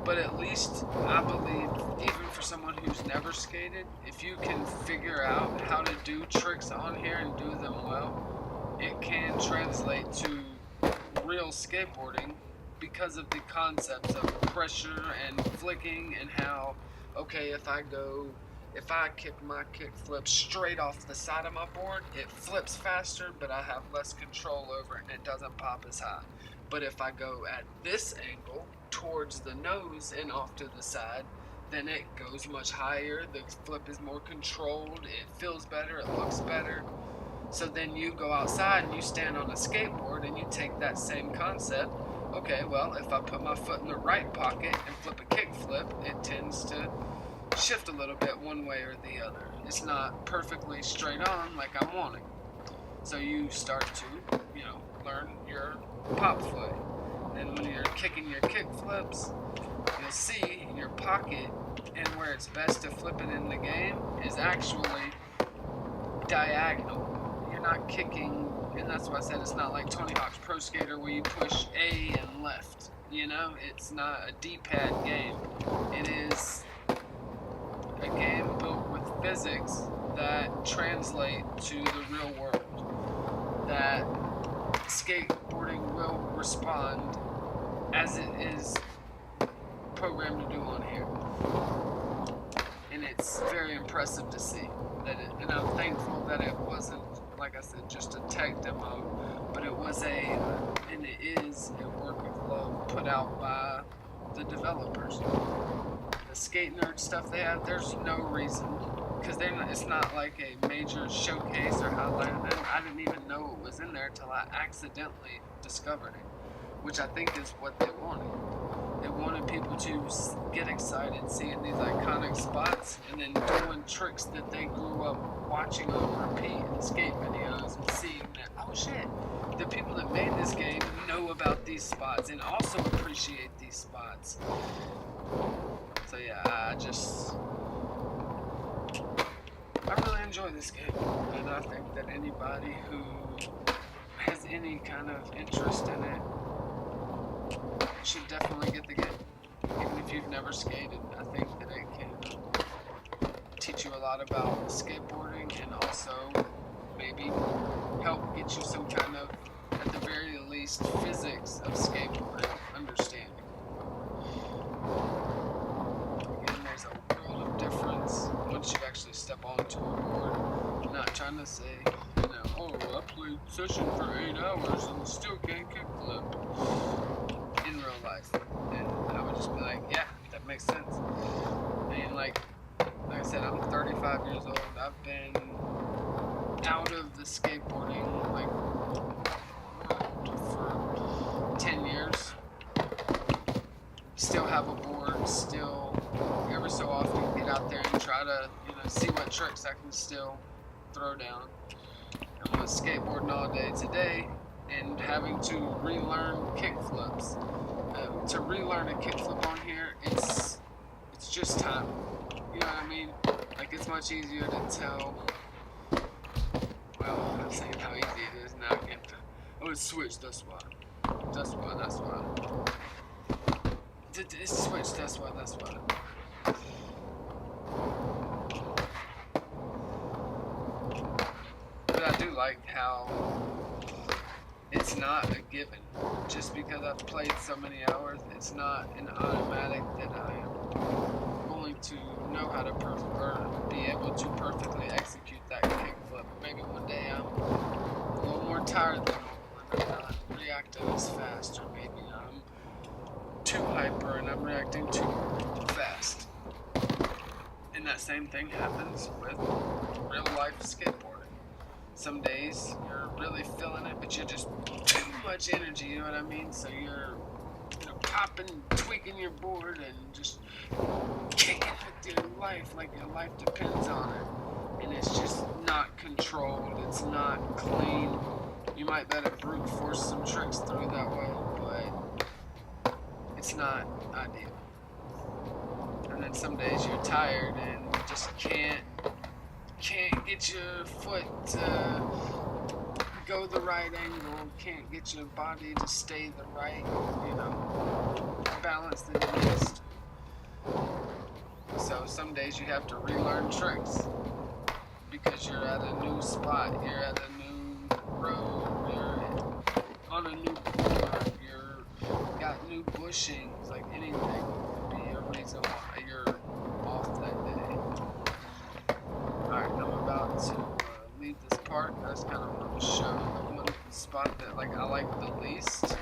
But at least I believe, even for someone who's never skated, if you can figure out how to do tricks on here and do them well, it can translate to real skateboarding, because of the concepts of pressure and flicking, and how, okay, if I kick my kick flip straight off the side of my board, it flips faster, but I have less control over it and it doesn't pop as high. But if I go at this angle towards the nose and off to the side, then it goes much higher, the flip is more controlled, it feels better, it looks better. So then you go outside and you stand on a skateboard and you take that same concept. Okay, well, if I put my foot in the right pocket and flip a kick flip, it tends to shift a little bit one way or the other. It's not perfectly straight on like I'm wanting. So you start to, learn your pop foot. And when you're kicking your kick flips, you'll see your pocket and where it's best to flip it in the game is actually diagonal. You're not kicking, and that's why I said it's not like Tony Hawk's Pro Skater where you push A and left. It's not a D-pad game. It is a game built with physics that translate to the real world, that skateboarding will respond as it is programmed to do on here. And it's very impressive to see that and I'm thankful that it wasn't, like I said, just a tech demo, but it was and it is a work of love put out by the developers. The skate nerd stuff they have, there's no reason, because it's not like a major showcase or highlight. I didn't even know it was in there until I accidentally discovered it, which I think is what they wanted. They wanted people to get excited seeing these iconic spots and then doing tricks that they grew up watching on repeat in skate videos, and seeing that, oh shit, the people that made this game know about these spots and also appreciate these spots. So yeah, I really enjoy this game, and I think that anybody who has any kind of interest in it should definitely get the game. Even if you've never skated, I think that it can teach you a lot about skateboarding, and also maybe help get you some kind of, at the very least, physics of skateboarding understanding. Again, there's a world of difference once you actually step onto a board. I'm not trying to say, oh, I played session for 8 hours and still can't kickflip in real life. And I would just be like, yeah, that makes sense. And like I said, I'm 35 years old. I've been out of the skateboarding world for 10 years. Still have a board, still every so often get out there and try to see what tricks I can still throw down. I'm skateboarding all day today and having to relearn kickflips. To relearn a kickflip on here, it's just time. You know what I mean? Like, it's much easier to tell. Well, I'm saying how easy it is now. Oh, it's switched, that's why. That's why. It's switched, that's why. But I do like how it's not a given. Just because I've played so many hours, it's not an automatic that I am going to know how to be able to perfectly execute that kickflip. Maybe one day I'm a little more tired than normal and I'm not reacting as fast, or maybe I'm too hyper and I'm reacting too fast. And that same thing happens with real life skateboarding. Some days you're really feeling it, but you're just too much energy, you know what I mean? So you're popping, tweaking your board and just kicking with your life like your life depends on it. And it's just not controlled, it's not clean. You might better brute force some tricks through that way, but it's not ideal. And then some days you're tired and you just can't get your foot to go the right angle, can't get your body to stay the right, balance that it needs to. So some days you have to relearn tricks because you're at a new spot, you're at a new road, you're on a new corner, you're got new bushings, like anything could be a reason why you're off that day. Alright, I'm about to leave this park. I just kind of want to show the one spot that I like the least,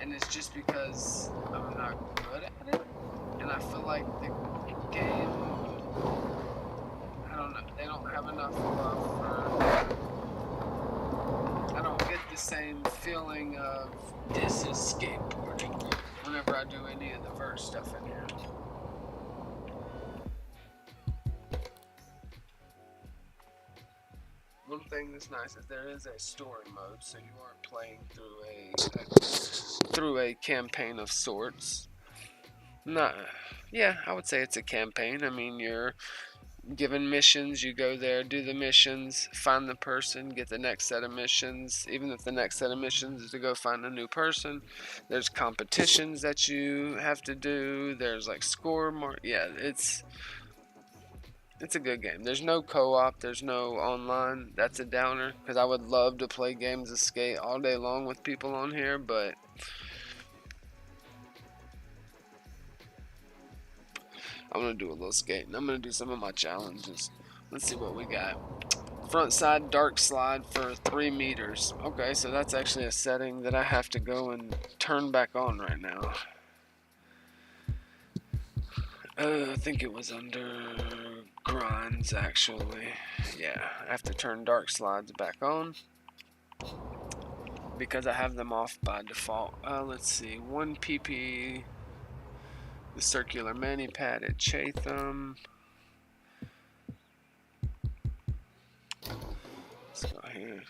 and it's just because I'm not good at it, and I feel like the game, I don't know, they don't have enough love for, I don't get the same feeling of this is skateboarding whenever I do any of the verse stuff in here. One thing that's nice is there is a story mode, so you aren't playing through a campaign of sorts. Yeah, I would say it's a campaign. I mean, you're given missions, you go there, do the missions, find the person, get the next set of missions. Even if the next set of missions is to go find a new person, there's competitions that you have to do. There's score mark. Yeah, it's a good game. There's no co-op, there's no online. That's a downer, because I would love to play games of skate all day long with people on here, but I'm going to do a little skating. I'm going to do some of my challenges. Let's see what we got. Front side dark slide for 3 meters. Okay, so that's actually a setting that I have to go and turn back on right now. I think it was under grinds, actually. Yeah, I have to turn dark slides back on because I have them off by default. Let's see, 1 pp, the circular mani pad at Chatham. Let's go here.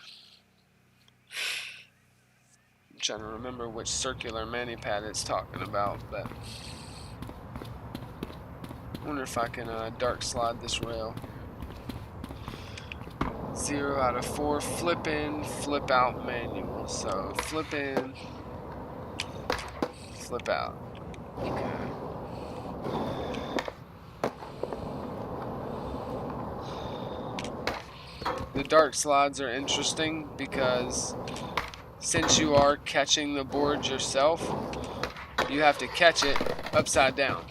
I'm trying to remember which circular mani pad it's talking about, but I wonder if I can dark slide this rail. 0 out of 4, flip in, flip out manual. So flip in, flip out. Okay. The dark slides are interesting because since you are catching the board yourself, you have to catch it upside down.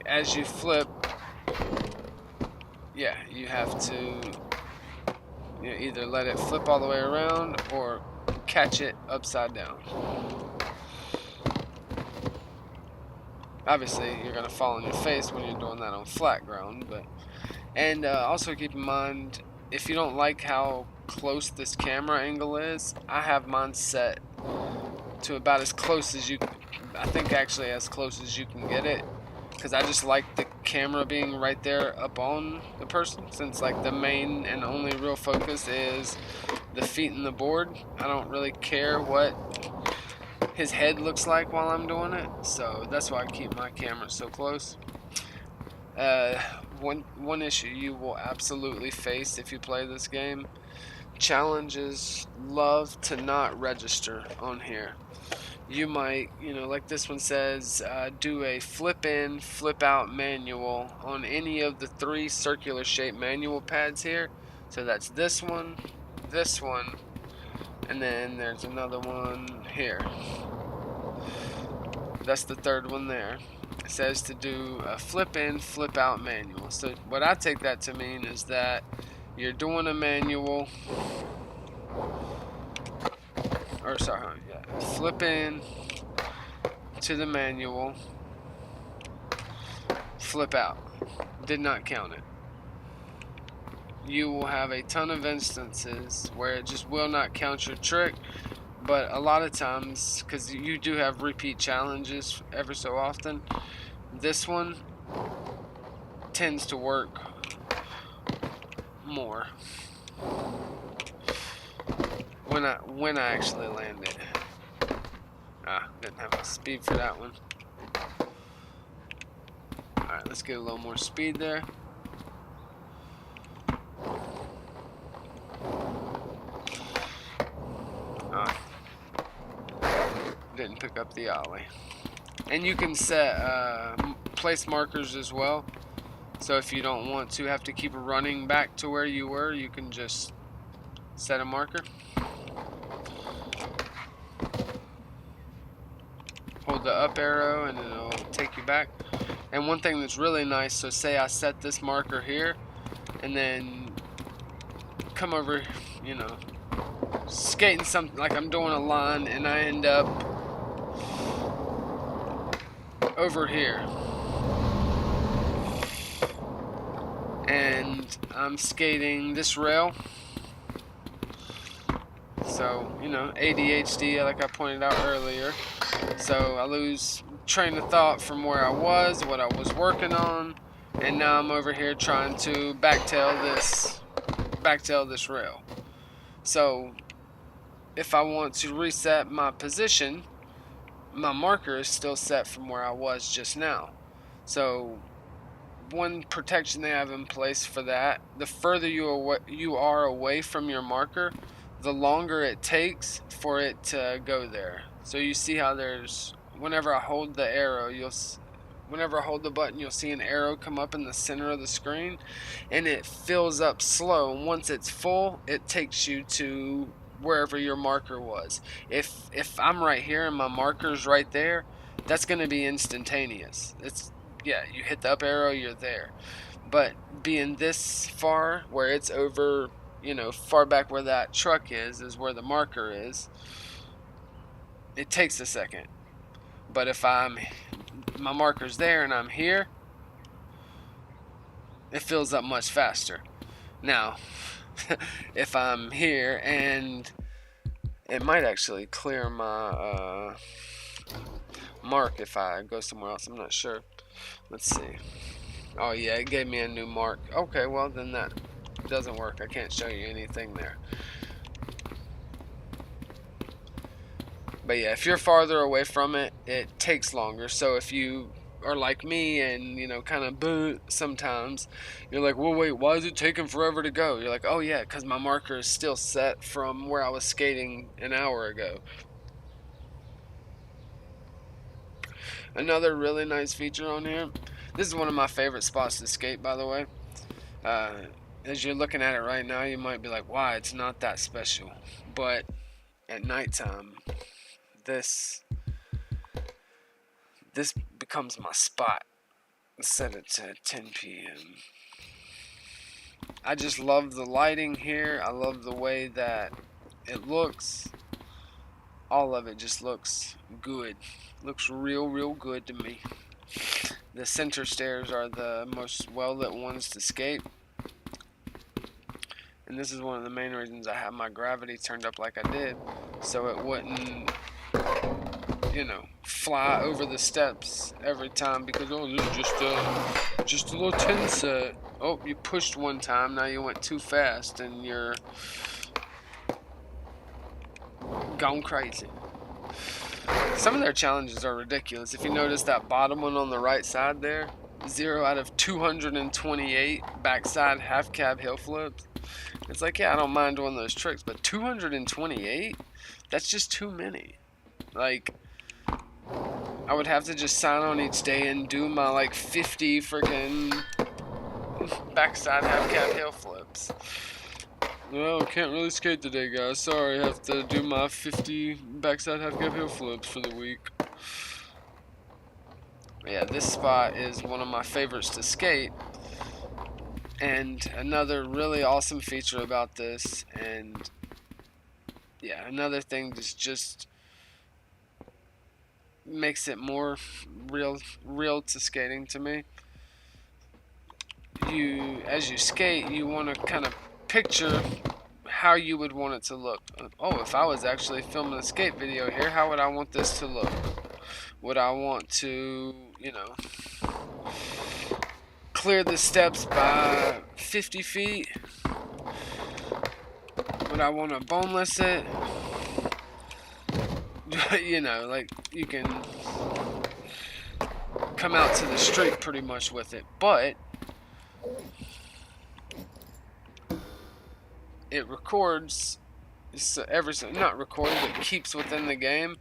As you flip, yeah, you have to either let it flip all the way around or catch it upside down. Obviously, you're going to fall on your face when you're doing that on flat ground, and also keep in mind, if you don't like how close this camera angle is, I have mine set to about as close as you, I think actually as close as you can get it, because I just like the camera being right there up on the person, since the main and only real focus is the feet and the board. I don't really care what his head looks like while I'm doing it, so that's why I keep my camera so close. One issue you will absolutely face if you play this game: challenges love to not register on here. You might, like this one says, do a flip in, flip out manual on any of the 3 circular shaped manual pads here. So that's this one, and then there's another one here. That's the 3rd one there. It says to do a flip in, flip out manual. So what I take that to mean is that you're doing a manual, flip in to the manual, flip out. Did not count it. You will have a ton of instances where it just will not count your trick, but a lot of times, because you do have repeat challenges ever so often, this one tends to work more when I actually land it. Didn't have the speed for that one. Alright, Let's get a little more speed there. Didn't pick up the ollie. And you can set place markers as well. So if you don't want to have to keep running back to where you were, you can just set a marker. Hold the up arrow and it'll take you back. And one thing that's really nice, so say I set this marker here and then come over, you know, skating something like I'm doing a line and I end up over here. And I'm skating this rail. So, you know, ADHD, like I pointed out earlier. So I lose train of thought from where I was, what I was working on, and now I'm over here trying to backtail this rail. So if I want to reset my position, my marker is still set from where I was just now. So one protection they have in place for that, the further you are away from your marker, the longer it takes for it to go there. So you see how there's, whenever I hold the arrow, whenever I hold the button, you'll see an arrow come up in the center of the screen, and it fills up slow. And once it's full, it takes you to wherever your marker was. If I'm right here and my marker's right there, that's going to be instantaneous. Yeah, you hit the up arrow, you're there. But being this far, where it's over, you know, far back where that truck is where the marker is, it takes a second. But if my marker's there and I'm here, it fills up much faster. Now, if I'm here and it might actually clear my mark if I go somewhere else, I'm not sure. Let's see. Oh yeah, it gave me a new mark. Okay, well then that doesn't work. I can't show you anything there. But yeah, if you're farther away from it, it takes longer. So if you are like me and, you know, kind of boot sometimes, you're like, well, wait, why is it taking forever to go? You're like, oh yeah, because my marker is still set from where I was skating an hour ago. Another really nice feature on here, this is one of my favorite spots to skate, by the way. As you're looking at it right now, you might be like, why, it's not that special. But at nighttime, this becomes my spot. Set it to 10 p.m. I just love the lighting here. I love the way that it looks. All of it just looks good. Looks real good to me. The center stairs are the most well-lit ones to skate. And this is one of the main reasons I have my gravity turned up like I did, so it wouldn't, you know, fly over the steps every time, because oh, this is just a little 10 set. Oh, you pushed one time, now you went too fast and you're gone crazy. Some of their challenges are ridiculous. If you notice that bottom one on the right side there, 0 out of 228 backside half cab hill flips. It's like, yeah, I don't mind doing those tricks, but 228? That's just too many. Like, I would have to just sign on each day and do my like 50 freaking backside half cab hill flips. Well, can't really skate today, guys. Sorry, I have to do my 50 backside half cab hill flips for the week. Yeah, this spot is one of my favorites to skate. And another really awesome feature about this, and yeah, another thing that's just makes it more real to skating to me. As you skate, you want to kind of picture how you would want it to look. Oh, if I was actually filming a skate video here, how would I want this to look? Would I want to, you know, clear the steps by 50 feet? Would I want to boneless it? You know, like, you can come out to the street pretty much with it, but it records, so not records, but keeps within the game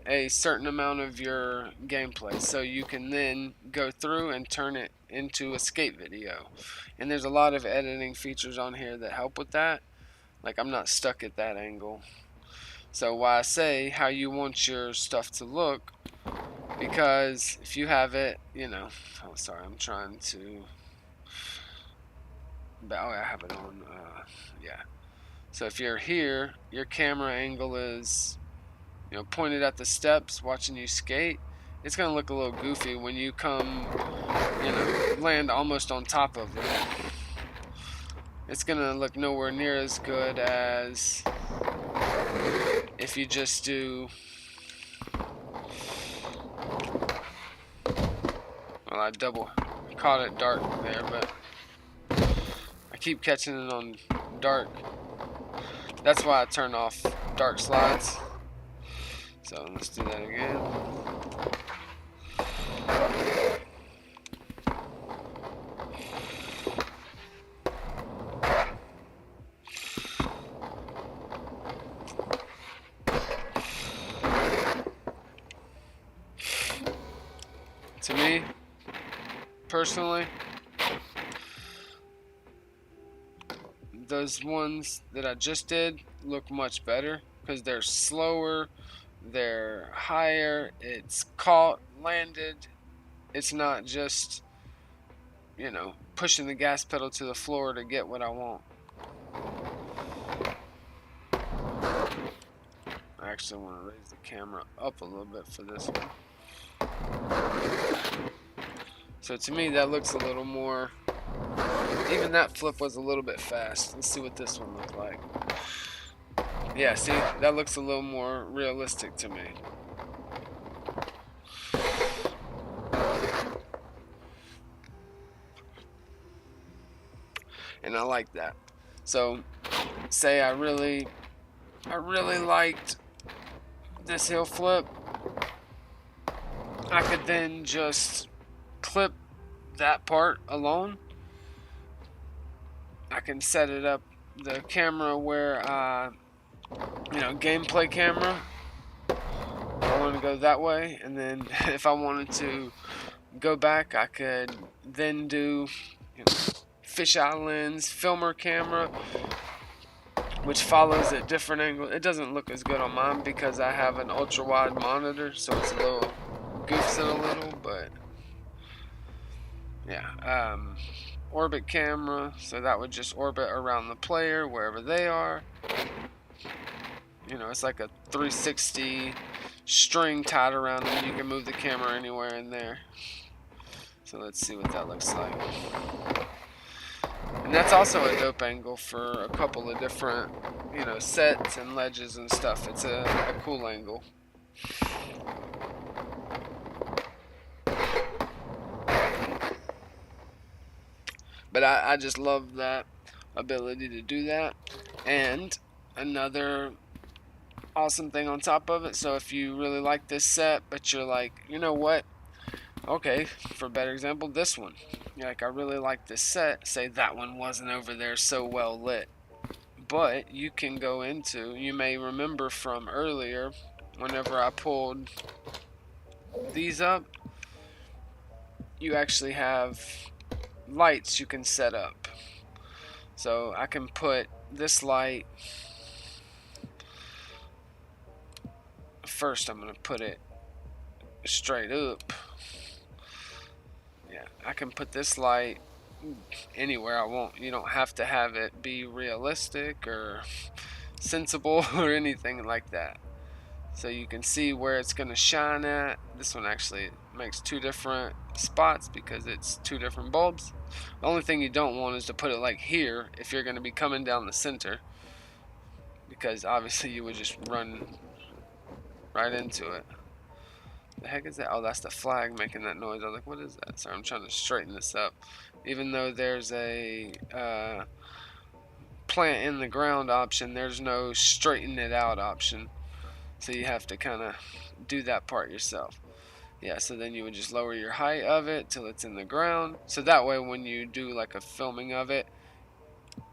a certain amount of your gameplay, so you can then go through and turn it into a skate video. And there's a lot of editing features on here that help with that. Like, I'm not stuck at that angle. So why I say how you want your stuff to look, because if you have it, you know, oh sorry, I'm trying to, oh I have it on, yeah. So if you're here, your camera angle is, you know, pointed at the steps watching you skate. It's gonna look a little goofy when you come, you know, land almost on top of it. It's gonna look nowhere near as good as if you just do, well, I double caught it dark there, but I keep catching it on dark. That's why I turn off dark slides. So let's do that again. To me, personally, those ones that I just did look much better because they're slower, they're higher, it's caught, landed. It's not just, you know, pushing the gas pedal to the floor to get what I want. I actually want to raise the camera up a little bit for this one. So to me that looks a little more, even that flip was a little bit fast. Let's see what this one looked like. Yeah, see, that looks a little more realistic to me. And I like that. So say I really liked this hill flip, I could then just clip that part alone. I can set it up, the camera where you know, gameplay camera, I want to go that way, and then if I wanted to go back, I could then do, you know, fisheye lens, filmer camera, which follows at different angles. It doesn't look as good on mine because I have an ultra wide monitor, so it's a little goofs it a little, but yeah. Orbit camera, so that would just orbit around the player wherever they are. You know, it's like a 360 string tied around them. You can move the camera anywhere in there. So let's see what that looks like. And that's also a dope angle for a couple of different, you know, sets and ledges and stuff. It's a cool angle. But I just love that ability to do that. And another awesome thing on top of it, so if you really like this set, but you're like, you know what, okay, for a better example, this one, you're like, I really like this set, say that one wasn't over there so well lit, but you can go into, you may remember from earlier, whenever I pulled these up, you actually have lights you can set up. So I can put this light, first I'm going to put it straight up. Yeah, I can put this light anywhere I want. You don't have to have it be realistic or sensible or anything like that. So you can see where it's going to shine at. This one actually makes two different spots because it's two different bulbs. The only thing you don't want is to put it like here if you're going to be coming down the center, because obviously you would just run right into it. The heck is that? Oh, that's the flag making that noise. I was like, what is that? Sorry, I'm trying to straighten this up. Even though there's a plant in the ground option, there's no straighten it out option. So you have to kind of do that part yourself. Yeah, so then you would just lower your height of it till it's in the ground. So that way when you do like a filming of it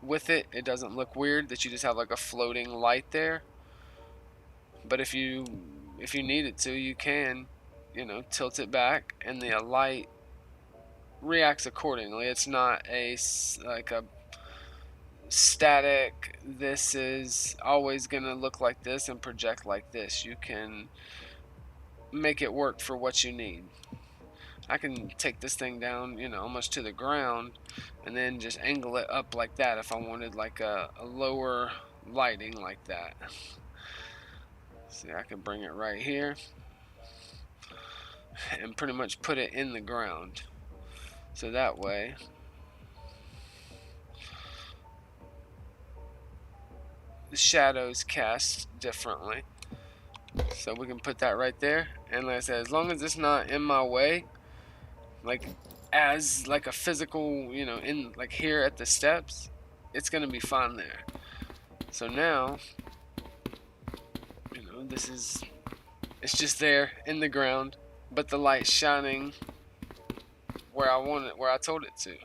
with it, it doesn't look weird that you just have like a floating light there. But if you needed to, you can, tilt it back and the light reacts accordingly. It's not like a static, this is always going to look like this and project like this. You can make it work for what you need. I can take this thing down, almost to the ground and then just angle it up like that if I wanted like a lower lighting like that. See, I can bring it right here and pretty much put it in the ground. So that way the shadows cast differently. So we can put that right there, and like I said, as long as it's not in my way, like as like a physical, in like here at the steps, it's gonna be fine there. So now, it's just there in the ground, but the light's shining where I want it, where I told it to.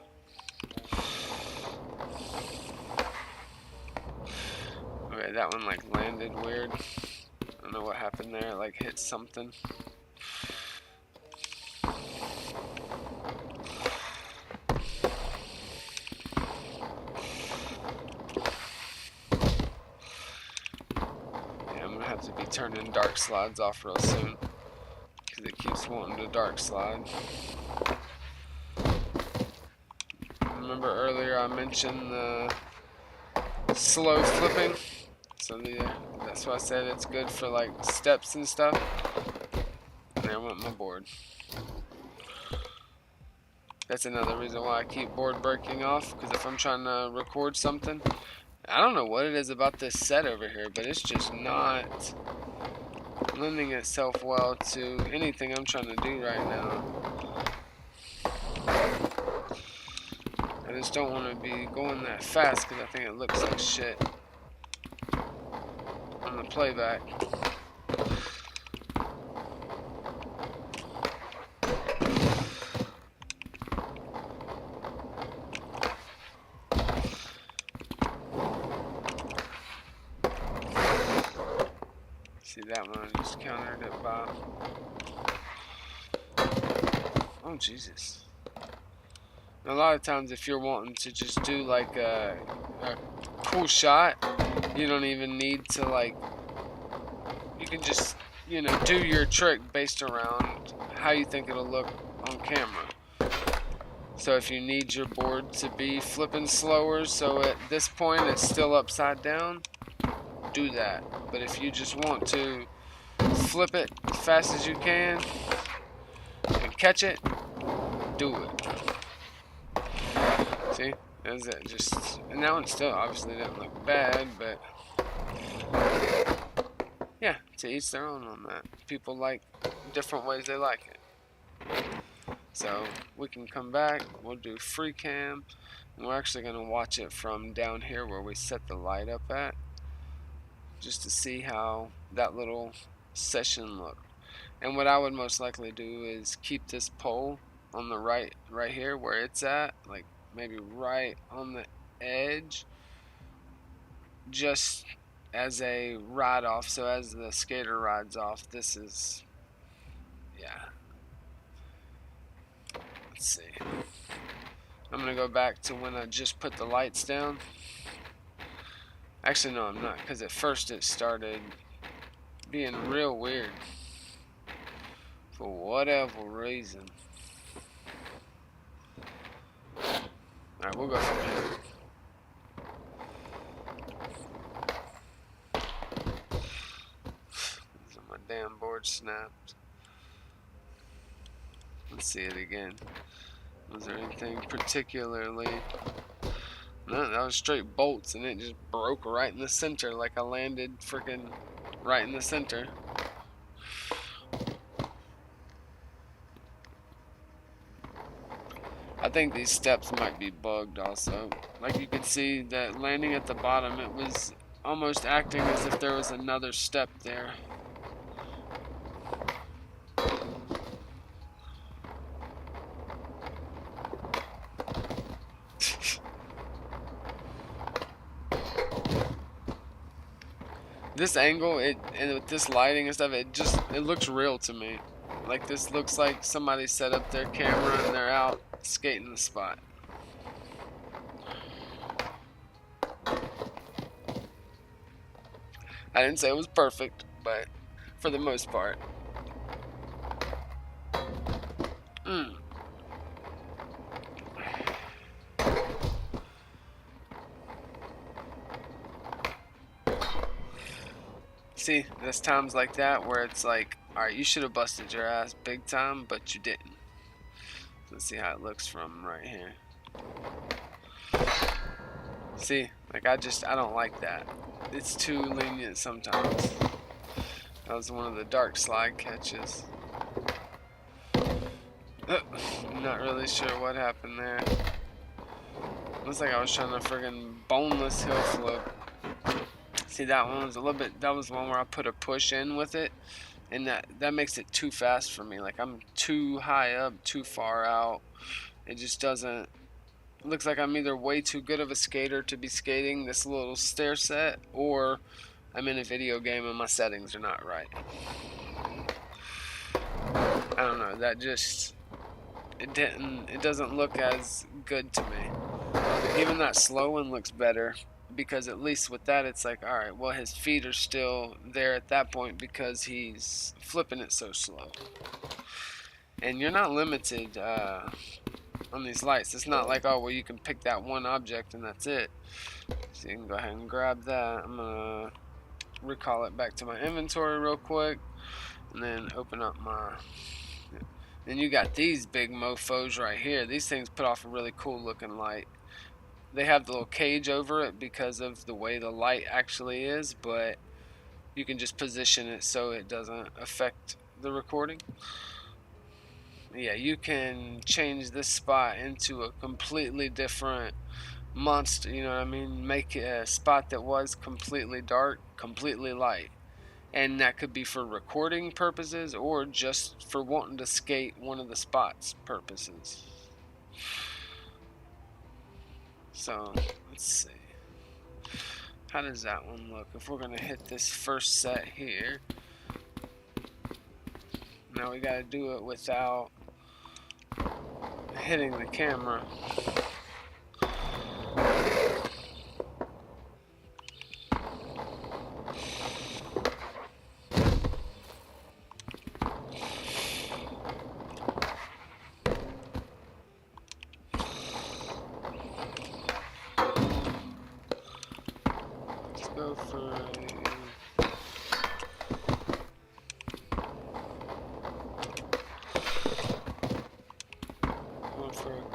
Okay, that one like landed weird. I don't know what happened there, like hit something. Yeah, I'm gonna have to be turning dark slides off real soon because it keeps wanting to dark slide. Remember earlier I mentioned the slow flipping? So that's why I said it's good for like steps and stuff. And there went my board. That's another reason why I keep board breaking off, because if I'm trying to record something, I don't know what it is about this set over here, but it's just not lending itself well to anything I'm trying to do right now. I just don't want to be going that fast because I think it looks like shit on the playback. See, that one I just countered it by. Oh, Jesus. A lot of times if you're wanting to just do like a cool shot, you don't even need to like, you can just, do your trick based around how you think it'll look on camera. So if you need your board to be flipping slower, so at this point it's still upside down, do that. But if you just want to flip it as fast as you can and catch it, do it. See, that's it. And that one still obviously didn't look bad, but yeah, to each their own on that. People like different ways they like it. So we can come back, we'll do free cam, and we're actually going to watch it from down here where we set the light up at, just to see how that little session looked. And what I would most likely do is keep this pole on the right here where it's at, like maybe right on the edge, just as a ride off. So as the skater rides off, this is, yeah. Let's see. I'm gonna go back to when I just put the lights down. Actually, no, I'm not, because at first it started being real weird for whatever reason. Alright, we'll go from here. My damn board snapped. Let's see it again. Was there anything particularly? No, that was straight bolts, and it just broke right in the center, like I landed freaking right in the center. I think these steps might be bugged also. Like you could see that landing at the bottom, it was almost acting as if there was another step there. This angle, and with this lighting and stuff, it looks real to me. Like, this looks like somebody set up their camera and they're out skating the spot. I didn't say it was perfect, but for the most part. See, there's times like that where it's like, alright, you should have busted your ass big time, but you didn't. Let's see how it looks from right here. See, like I don't like that. It's too lenient sometimes. That was one of the dark slide catches. I'm not really sure what happened there. Looks like I was trying to friggin' boneless hill flip. See, that one was a little bit, that was one where I put a push in with it, and that makes it too fast for me. Like, I'm too high up, too far out. It just doesn't, it looks like I'm either way too good of a skater to be skating this little stair set, or I'm in a video game and my settings are not right. I don't know, that just, it doesn't look as good to me. Even that slow one looks better, because at least with that it's like, alright, well, his feet are still there at that point because he's flipping it so slow. And you're not limited on these lights. It's not like, oh, well, you can pick that one object and that's it. So you can go ahead and grab that. I'm gonna recall it back to my inventory real quick, and then open up my, then you got these big mofos right here. These things put off a really cool looking light. They have the little cage over it because of the way the light actually is, but you can just position it so it doesn't affect the recording. Yeah, you can change this spot into a completely different monster, you know what I mean? Make a spot that was completely dark, completely light. And that could be for recording purposes or just for wanting to skate one of the spots purposes. So, let's see. How does that one look? If we're going to hit this first set here. Now we got to do it without hitting the camera. Let's go for a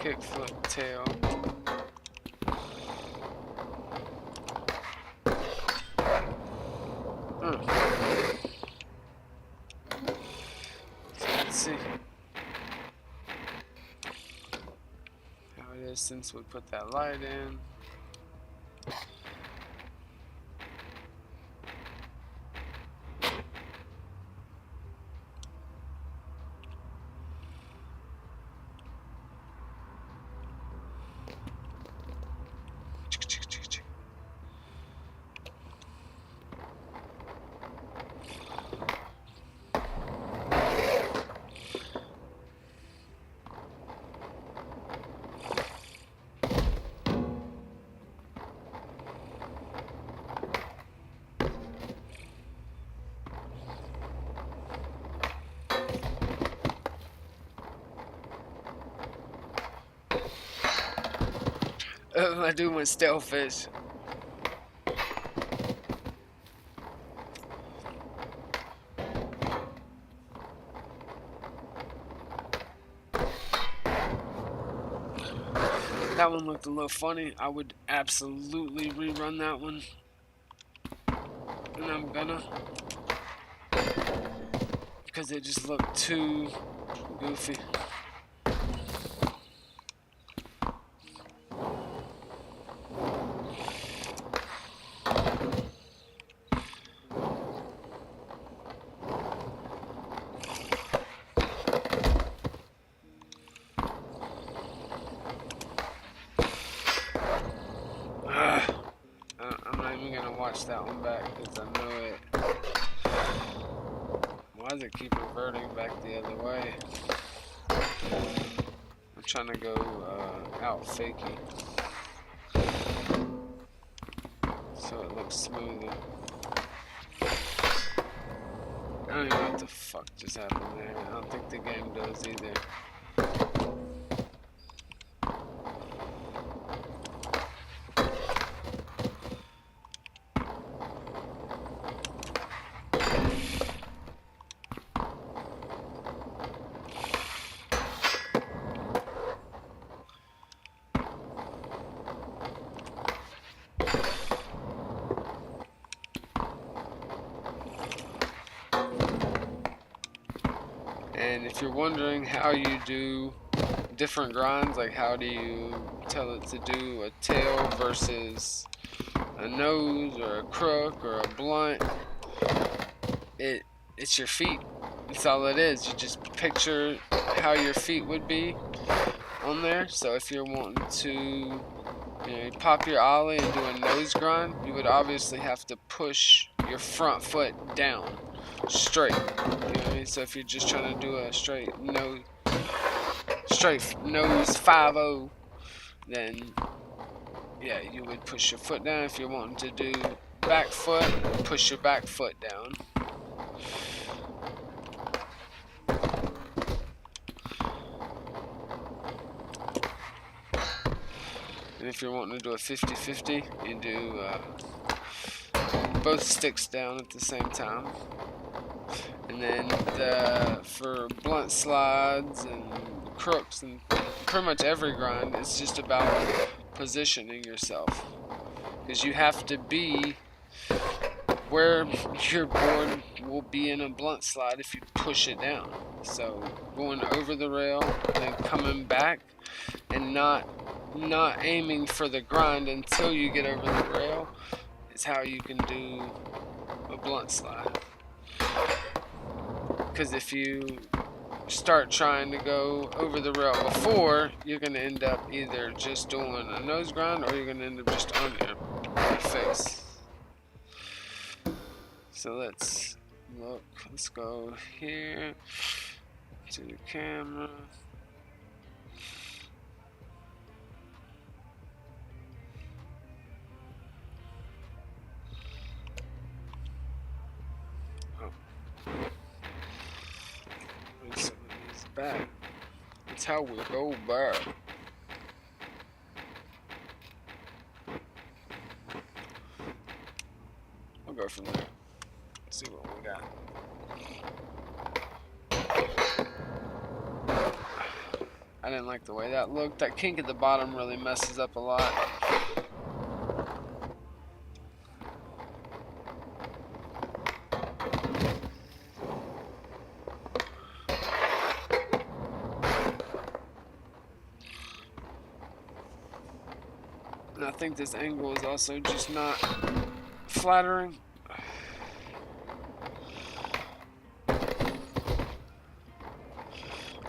kickflip tail. So let's see how it is since we put that light in. I do my stalefish. That one looked a little funny. I would absolutely rerun that one. And I'm gonna. Because it just looked too goofy. watch that one back because I know it. Why does it keep reverting back the other way? I'm trying to go out fakey so it looks smoother. I don't even know what the fuck just happened there. I don't think the game does either. And if you're wondering how you do different grinds, like how do you tell it to do a tail versus a nose or a crook or a blunt, it's your feet. That's all it is. You just picture how your feet would be on there. So if you're wanting to, you pop your ollie and do a nose grind, you would obviously have to push your front foot down straight. You know what I mean? So if you're just trying to do a straight nose 5-0, then yeah, you would push your foot down. If you're wanting to do back foot, push your back foot down. And if you're wanting to do a 50-50, you do both sticks down at the same time. And then for blunt slides and crooks and pretty much every grind, it's just about positioning yourself. Because you have to be where your board will be in a blunt slide if you push it down. So going over the rail and then coming back and not aiming for the grind until you get over the rail is how you can do a blunt slide. Because if you start trying to go over the rail before, you're going to end up either just doing a nose grind or you're going to end up just on your face. So let's look. Let's go here to the camera. Back. That's how we go back. I'll go from there. Let's see what we got. I didn't like the way that looked. That kink at the bottom really messes up a lot. And I think this angle is also just not flattering. I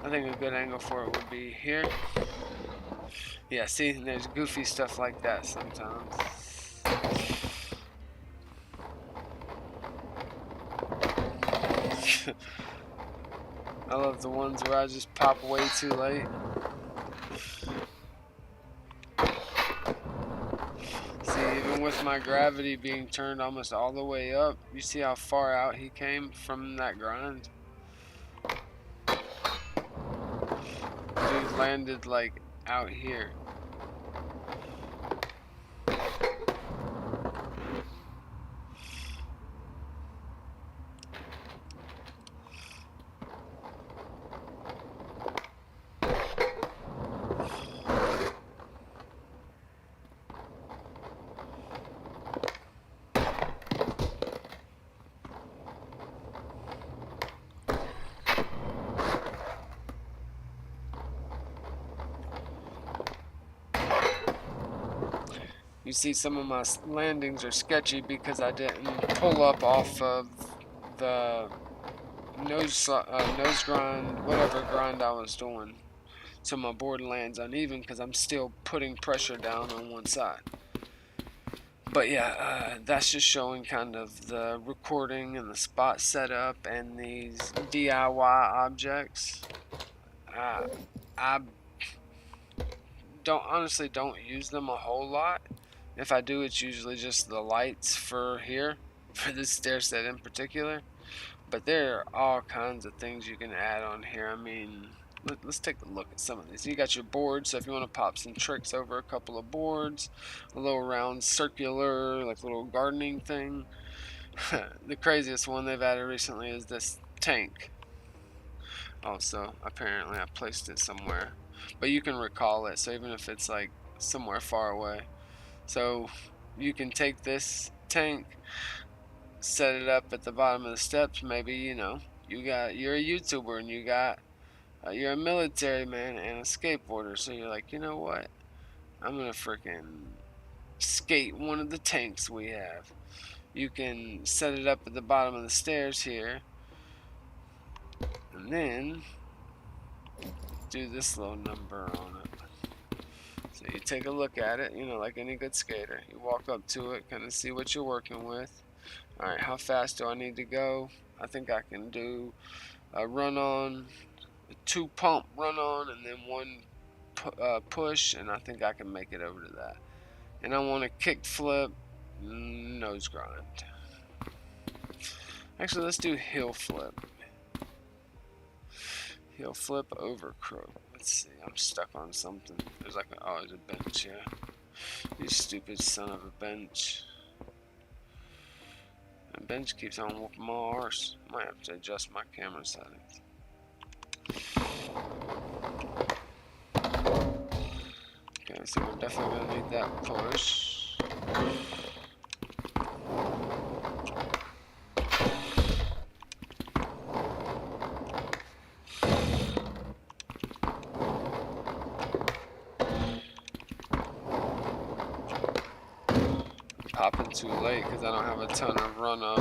think a good angle for it would be here. Yeah, see, there's goofy stuff like that sometimes. I love the ones where I just pop way too late. Even with my gravity being turned almost all the way up, you see how far out he came from that grind? Dude landed like out here. You see some of my landings are sketchy because I didn't pull up off of the nose grind, whatever grind I was doing. So my board lands uneven because I'm still putting pressure down on one side. But yeah, that's just showing kind of the recording and the spot setup and these DIY objects. I honestly don't use them a whole lot. If I do, it's usually just the lights for here, for this stair set in particular. But there are all kinds of things you can add on here. I mean, let's take a look at some of these. You got your board, so if you want to pop some tricks over a couple of boards, a little round circular, like little gardening thing. The craziest one they've added recently is this tank. Also, apparently I placed it somewhere, but you can recall it, so even if it's like somewhere far away. So you can take this tank, set it up at the bottom of the steps. Maybe you're a YouTuber and you're a military man and a skateboarder, so you're like, you know what, I'm gonna freaking skate one of the tanks we have. You can set it up at the bottom of the stairs here, and then do this little number on it. So you take a look at it, like any good skater. You walk up to it, kind of see what you're working with. Alright, how fast do I need to go? I think I can do a run on, a 2 pump run on, and then 1 push, and I think I can make it over to that. And I want a kick flip, nose grind. Actually, let's do heel flip. Heel flip over crook. Let's see, I'm stuck on something. There's like there's a bench here. You stupid son of a bench. The bench keeps on whooping my arse. Might have to adjust my camera settings. Okay, so we're definitely gonna need that push. Popping too late because I don't have a ton of run up.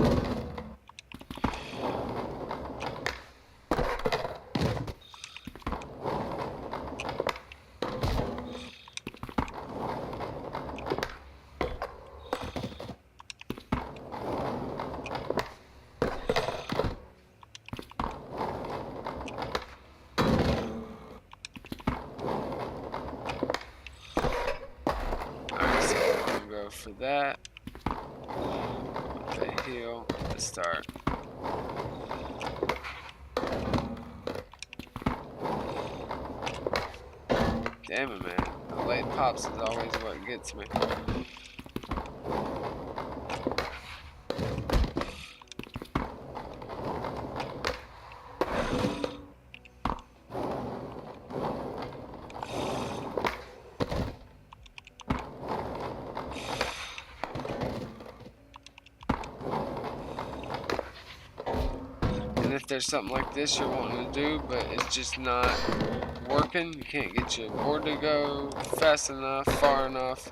Alright, so we're gonna go for that. The heel to start. Damn it, man. The late pops is always what gets me. And if there's something like this you're wanting to do, but it's just not working, you can't get your board to go fast enough, far enough,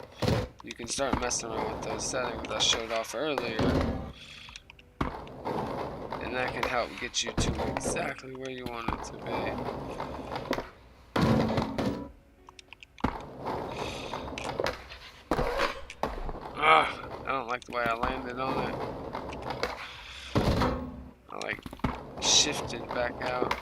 you can start messing around with those settings I showed off earlier, and that can help get you to exactly where you want it to be. I don't like the way I landed on it. I like shifted back out.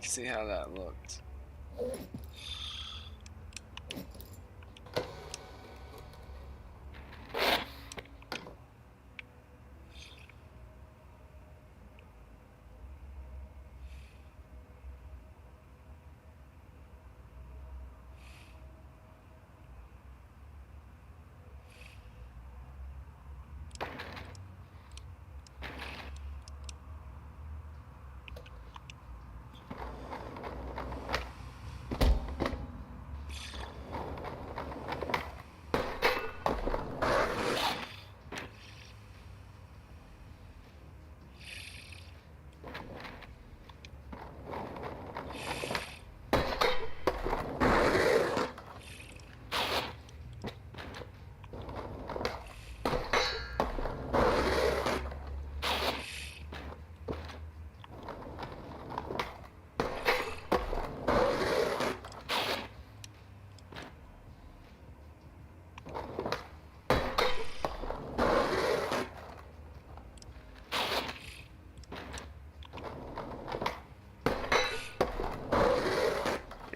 See how that looked.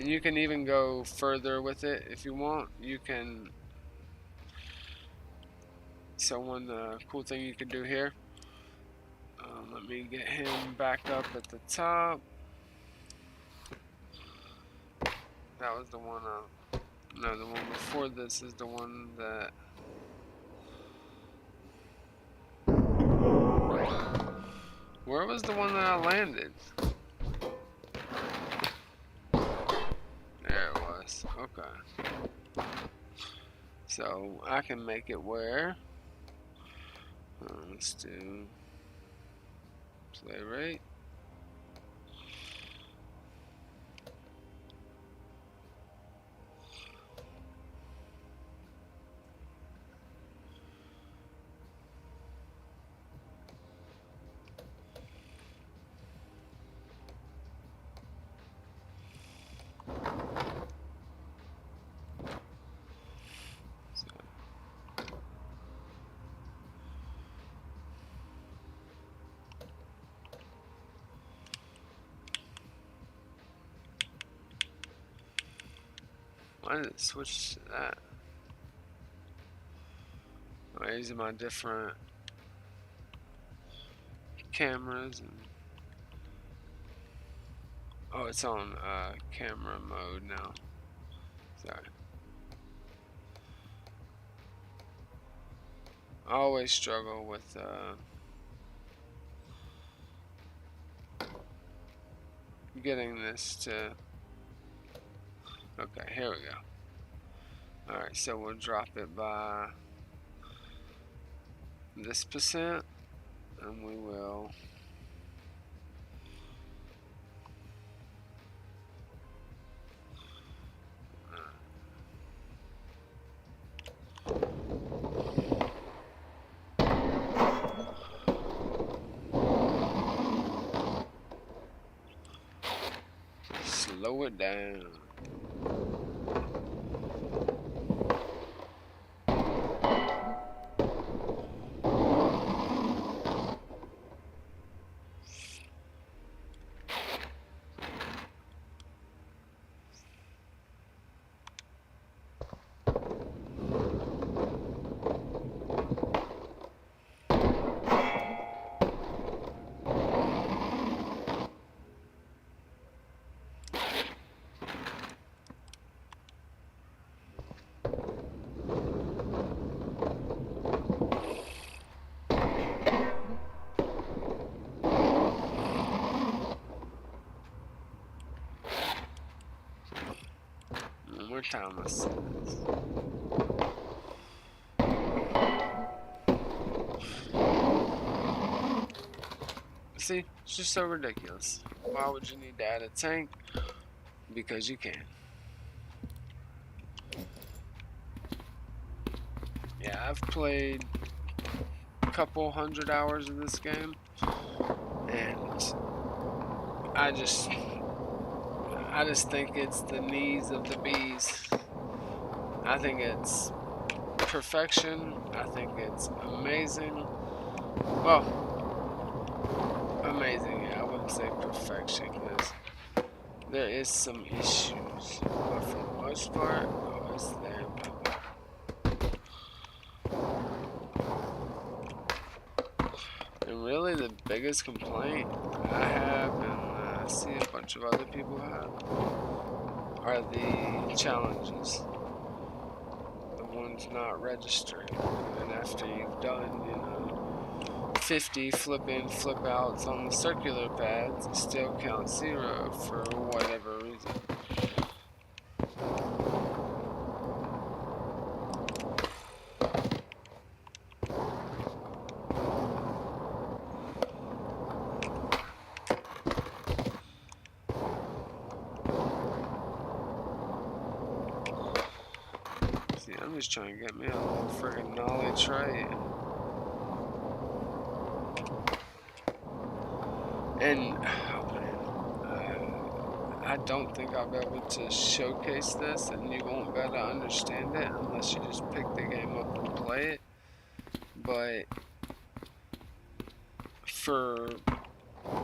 you can even go further with it if you want. You can. So one cool thing you can do here. Let me get him back up at the top. That was the one. No, the one before this is the one that. Where was the one that I landed? There it was. Okay. So I can make it where. Let's do play rate. Why did it switch to that? I'm using my different cameras and oh, it's on camera mode now. Sorry. I always struggle with getting this to. Okay, here we go. Alright, so we'll drop it by this %, and we will slow it down. One more time, let's see this. See, it's just so ridiculous. Why would you need to add a tank? Because you can. Yeah, I've played a couple 100 hours of this game, and I just think it's the knees of the bees. I think it's perfection. I think it's amazing. Well, amazing. Yeah, I wouldn't say perfection because there is some issues, but for the most part, oh, it's there. And really, the biggest complaint I have, and I see a bunch of other people have, are the challenges. The ones not registering. And after you've done, 50 flip in, flip outs on the circular pads, it still counts 0 for whatever reason. See, I'm just trying to get me a little friggin' knowledge right. And, oh man, I don't think I'll be able to showcase this, and you won't be able to understand it unless you just pick the game up and play it. But for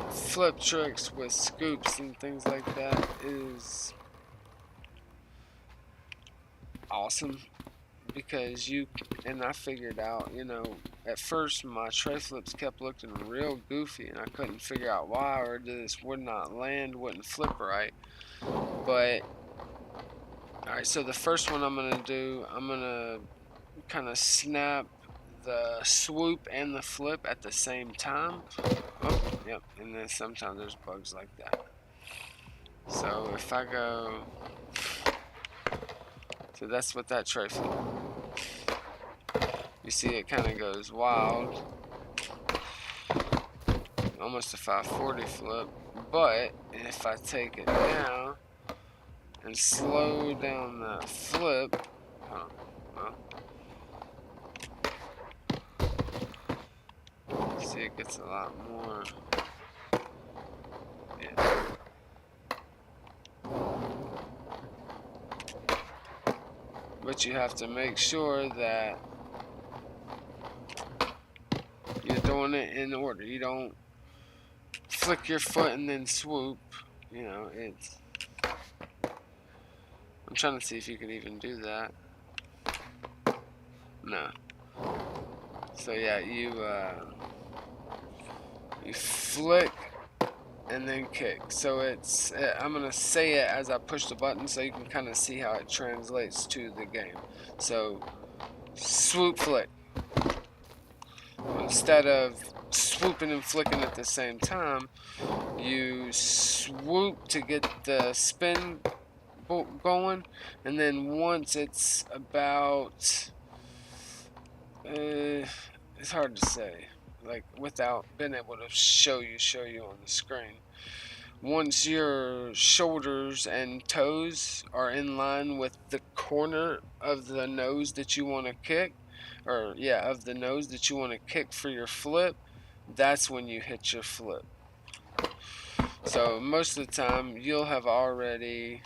flip tricks with scoops and things like that is awesome because I figured out, at first my tray flips kept looking real goofy and I couldn't figure out why, or this would not land, wouldn't flip right. But alright, so the first one I'm gonna do, I'm gonna kind of snap the swoop and the flip at the same time. Oh, yep, and then sometimes there's bugs like that. So if I go, so that's what that tray flip. You see it kind of goes wild, almost a 540 flip. But if I take it down and slow down that flip, see it gets a lot more. Yeah. But you have to make sure that you're doing it in order. You don't flick your foot and then swoop. It's. I'm trying to see if you can even do that. No. So yeah, you flick and then kick. So it's. I'm gonna say it as I push the button, so you can kind of see how it translates to the game. So swoop, flick. Instead of swooping and flicking at the same time, you swoop to get the spin going, and then once it's about, it's hard to say, like without being able to show you on the screen. Once your shoulders and toes are in line with the corner of the nose that you want to kick, of the nose that you want to kick for your flip, that's when you hit your flip. So most of the time you'll have already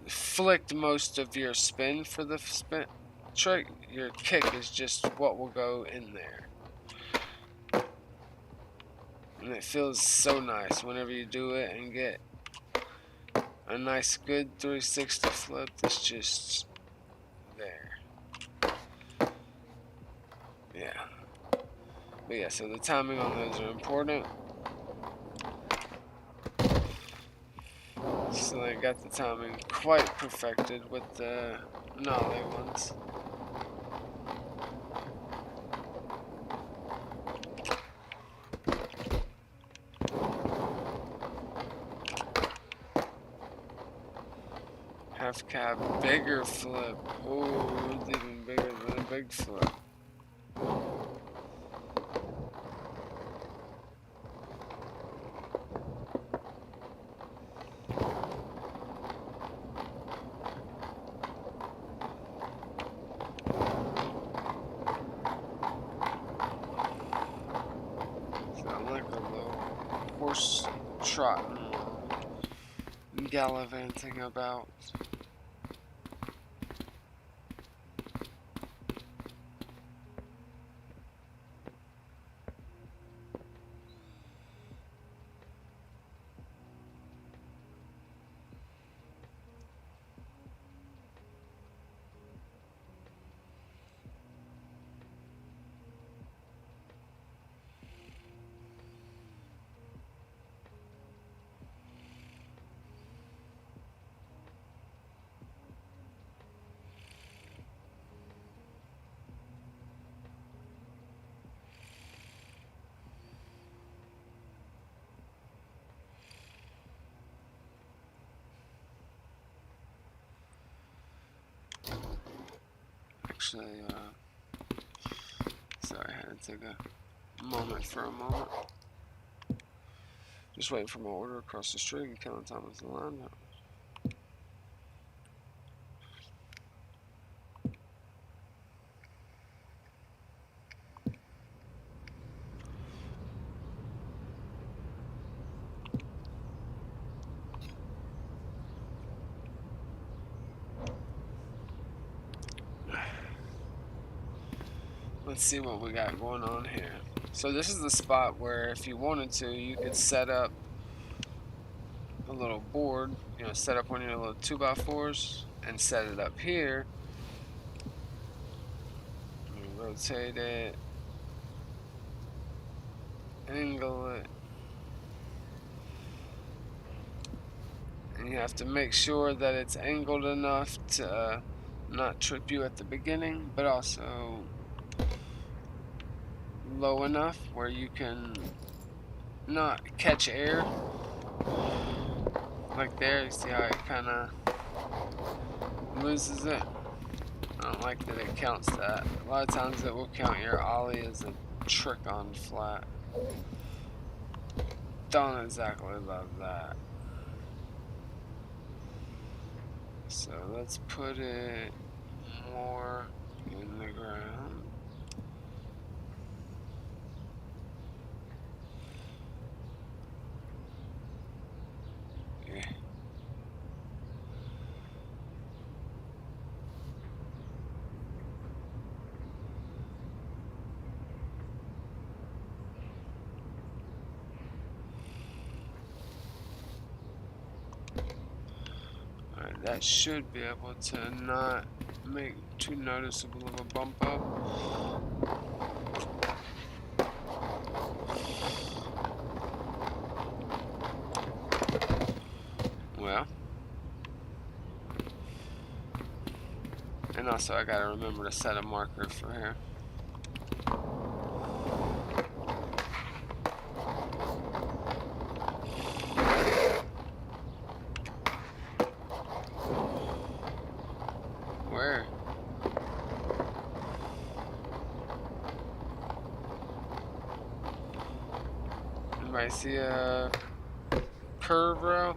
flicked most of your spin for the spin trick. Your kick is just what will go in there. And it feels so nice whenever you do it and get a nice good 360 flip that's just there. Yeah. But yeah, so the timing on those are important. So I got the timing quite perfected with the nollie ones. Half cab, bigger flip. Oh, it's even bigger than a big flip. Horse trotting, gallivanting about. Actually, sorry, I had to take a moment for a moment. Just waiting for my order across the street and counting time with the line. Let's see what we got going on here. So this is the spot where if you wanted to, you could set up a little board, you know, set up one of your little 2x4s and set it up here. Rotate it, angle it, and you have to make sure that it's angled enough to not trip you at the beginning, but also low enough where you can not catch air. Like there, you see how it kind of loses it? I don't like that it counts that. A lot of times it will count your ollie as a trick on flat. Don't exactly love that. So let's put it more in the ground. Yeah. Alright, that should be able to not make too noticeable of a bump up. Well, and also I gotta remember to set a marker for here. Where? Anybody see a curve rail?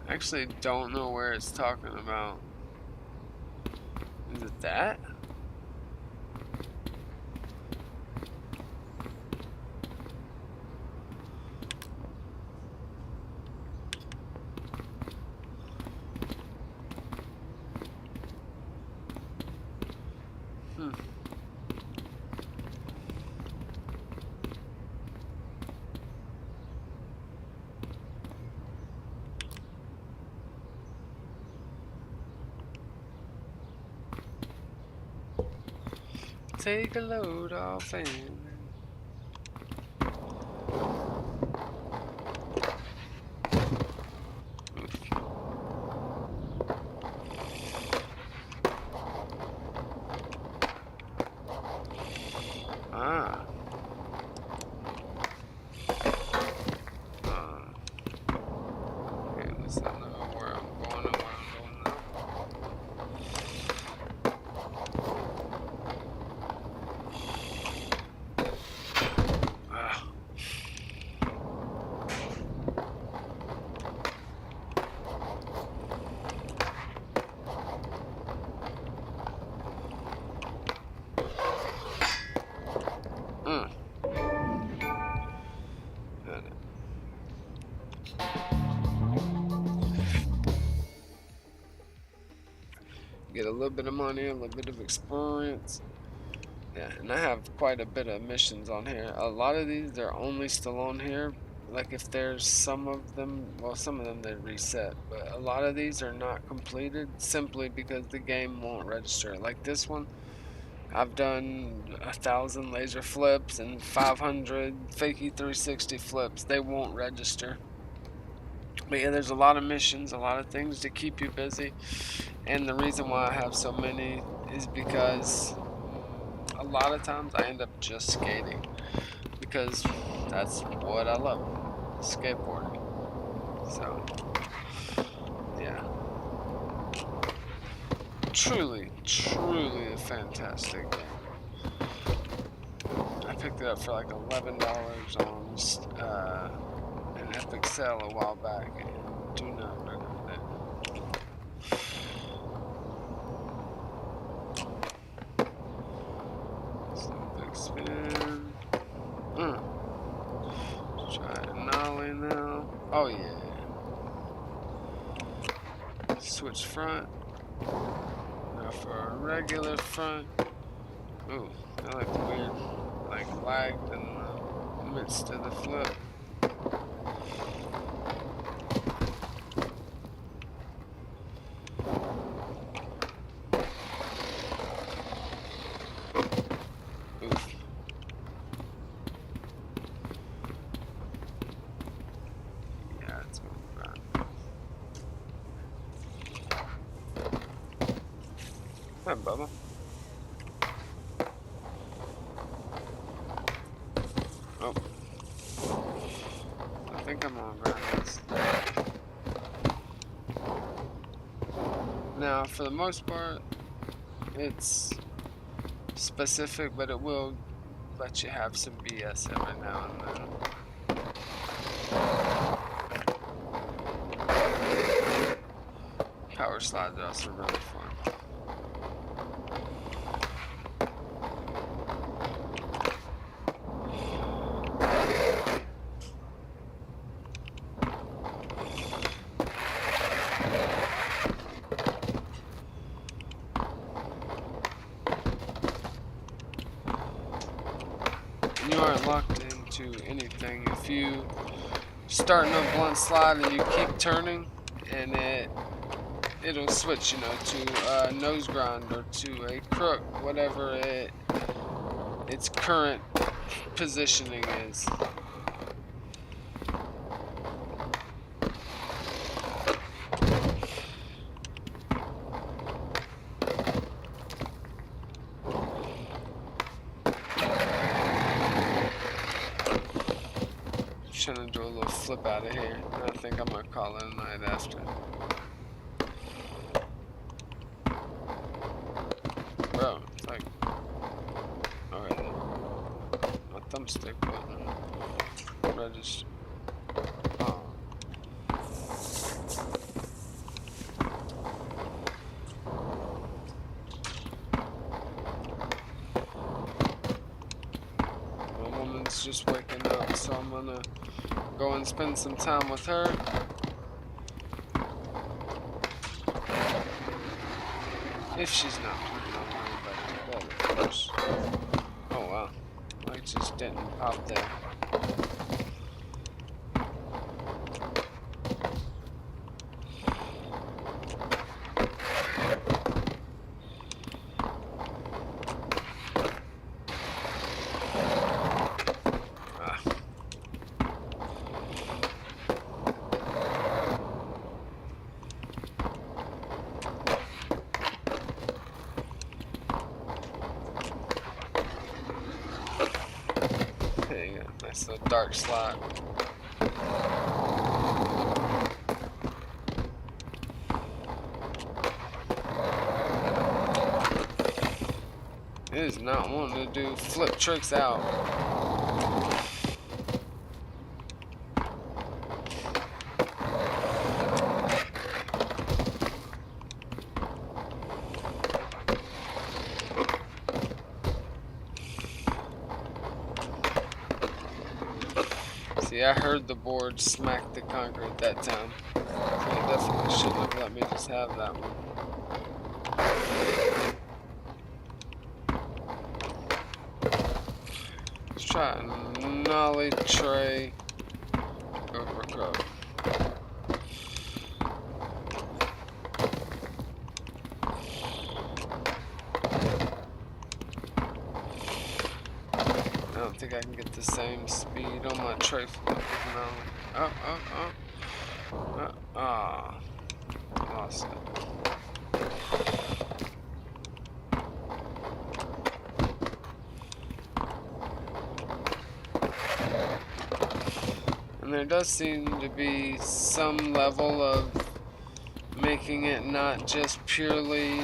I actually don't know where it's talking about. Is it that? Take a load off and okay, let's not know where I'm going and where I'm going now. Get a little bit of money, a little bit of experience. Yeah, and I have quite a bit of missions on here. A lot of these, they're only still on here. Like if there's some of them, well, some of them they reset, but a lot of these are not completed simply because the game won't register. Like this one, I've done 1,000 laser flips and 500 fakey 360 flips. They won't register. But yeah, there's a lot of missions, a lot of things to keep you busy. And the reason why I have so many is because a lot of times I end up just skating. Because that's what I love, skateboarding. So, yeah. Truly, truly a fantastic game. I picked it up for like $11 on an epic sale a while back, and do not recommend it. So big spin. Let's try a nollie now. Oh yeah. Switch front. Now for a regular front. Ooh, I like the weird, like, lag in the midst of the flip. Oof. Yeah, it's gonna be bad. Hi, Bubba. Oh. I think I'm on ground. Now, for the most part, it's specific, but it will let you have some BS every now and then. Power slides are also really fun. You aren't locked into anything. If you starting a blunt slide and you keep turning, and it'll switch, you know, to a nose grind or to a crook, whatever its current positioning is. Trying to do a little flip out of here. I think I'm gonna call it a night after. Bro, it's like, alright then. My thumbstick button register. Oh. My woman's just waking up, so I'm gonna go and spend some time with her. If she's not planning on going back to bed, of course. Oh wow, I just didn't pop there. Nice little dark slot. It is not wanting to do flip tricks out. See, I heard the board smack the concrete that time. So it definitely shouldn't have let me just have that one. Let's try a nollie tray over crook. I don't think I can get the same speed on my tray flip. No. Lost it. And there does seem to be some level of making it not just purely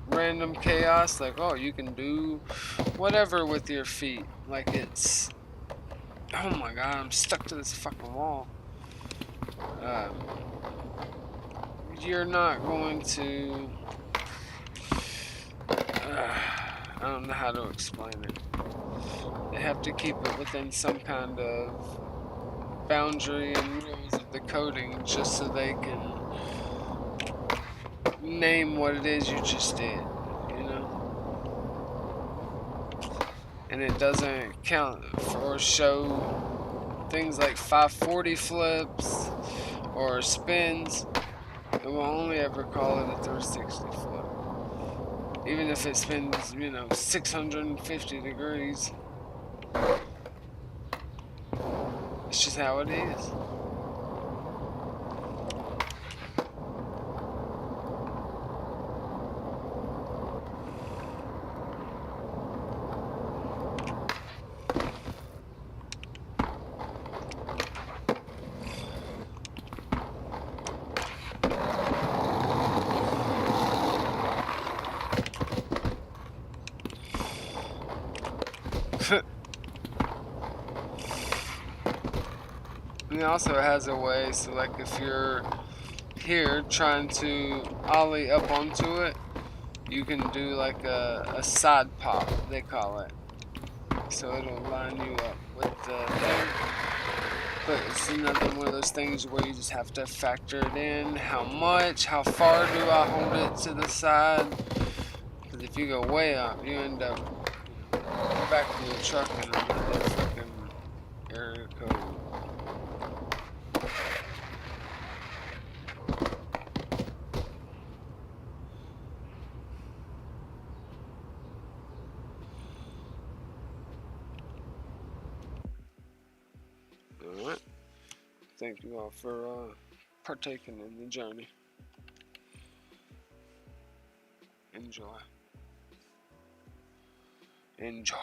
random chaos, like, oh, you can do whatever with your feet. Like, it's, oh my god, I'm stuck to this fucking wall. You're not going to, I don't know how to explain it. They have to keep it within some kind of boundary and rules of the coding just so they can name what it is you just did, you know? and it doesn't count or show things like 540 flips or spins, it will only ever call it a 360 flip. Even if it spins, 650 degrees. It's just how it is. And it also has a way, so like if you're here trying to ollie up onto it, you can do like a side pop, they call it. So it'll line you up with the thing. But it's another one of those things where you just have to factor it in. How much, how far do I hold it to the side? Because if you go way up, you end up back to your truck in another freaking area code. Alright. Thank you all for partaking in the journey. Enjoy. Enjoy.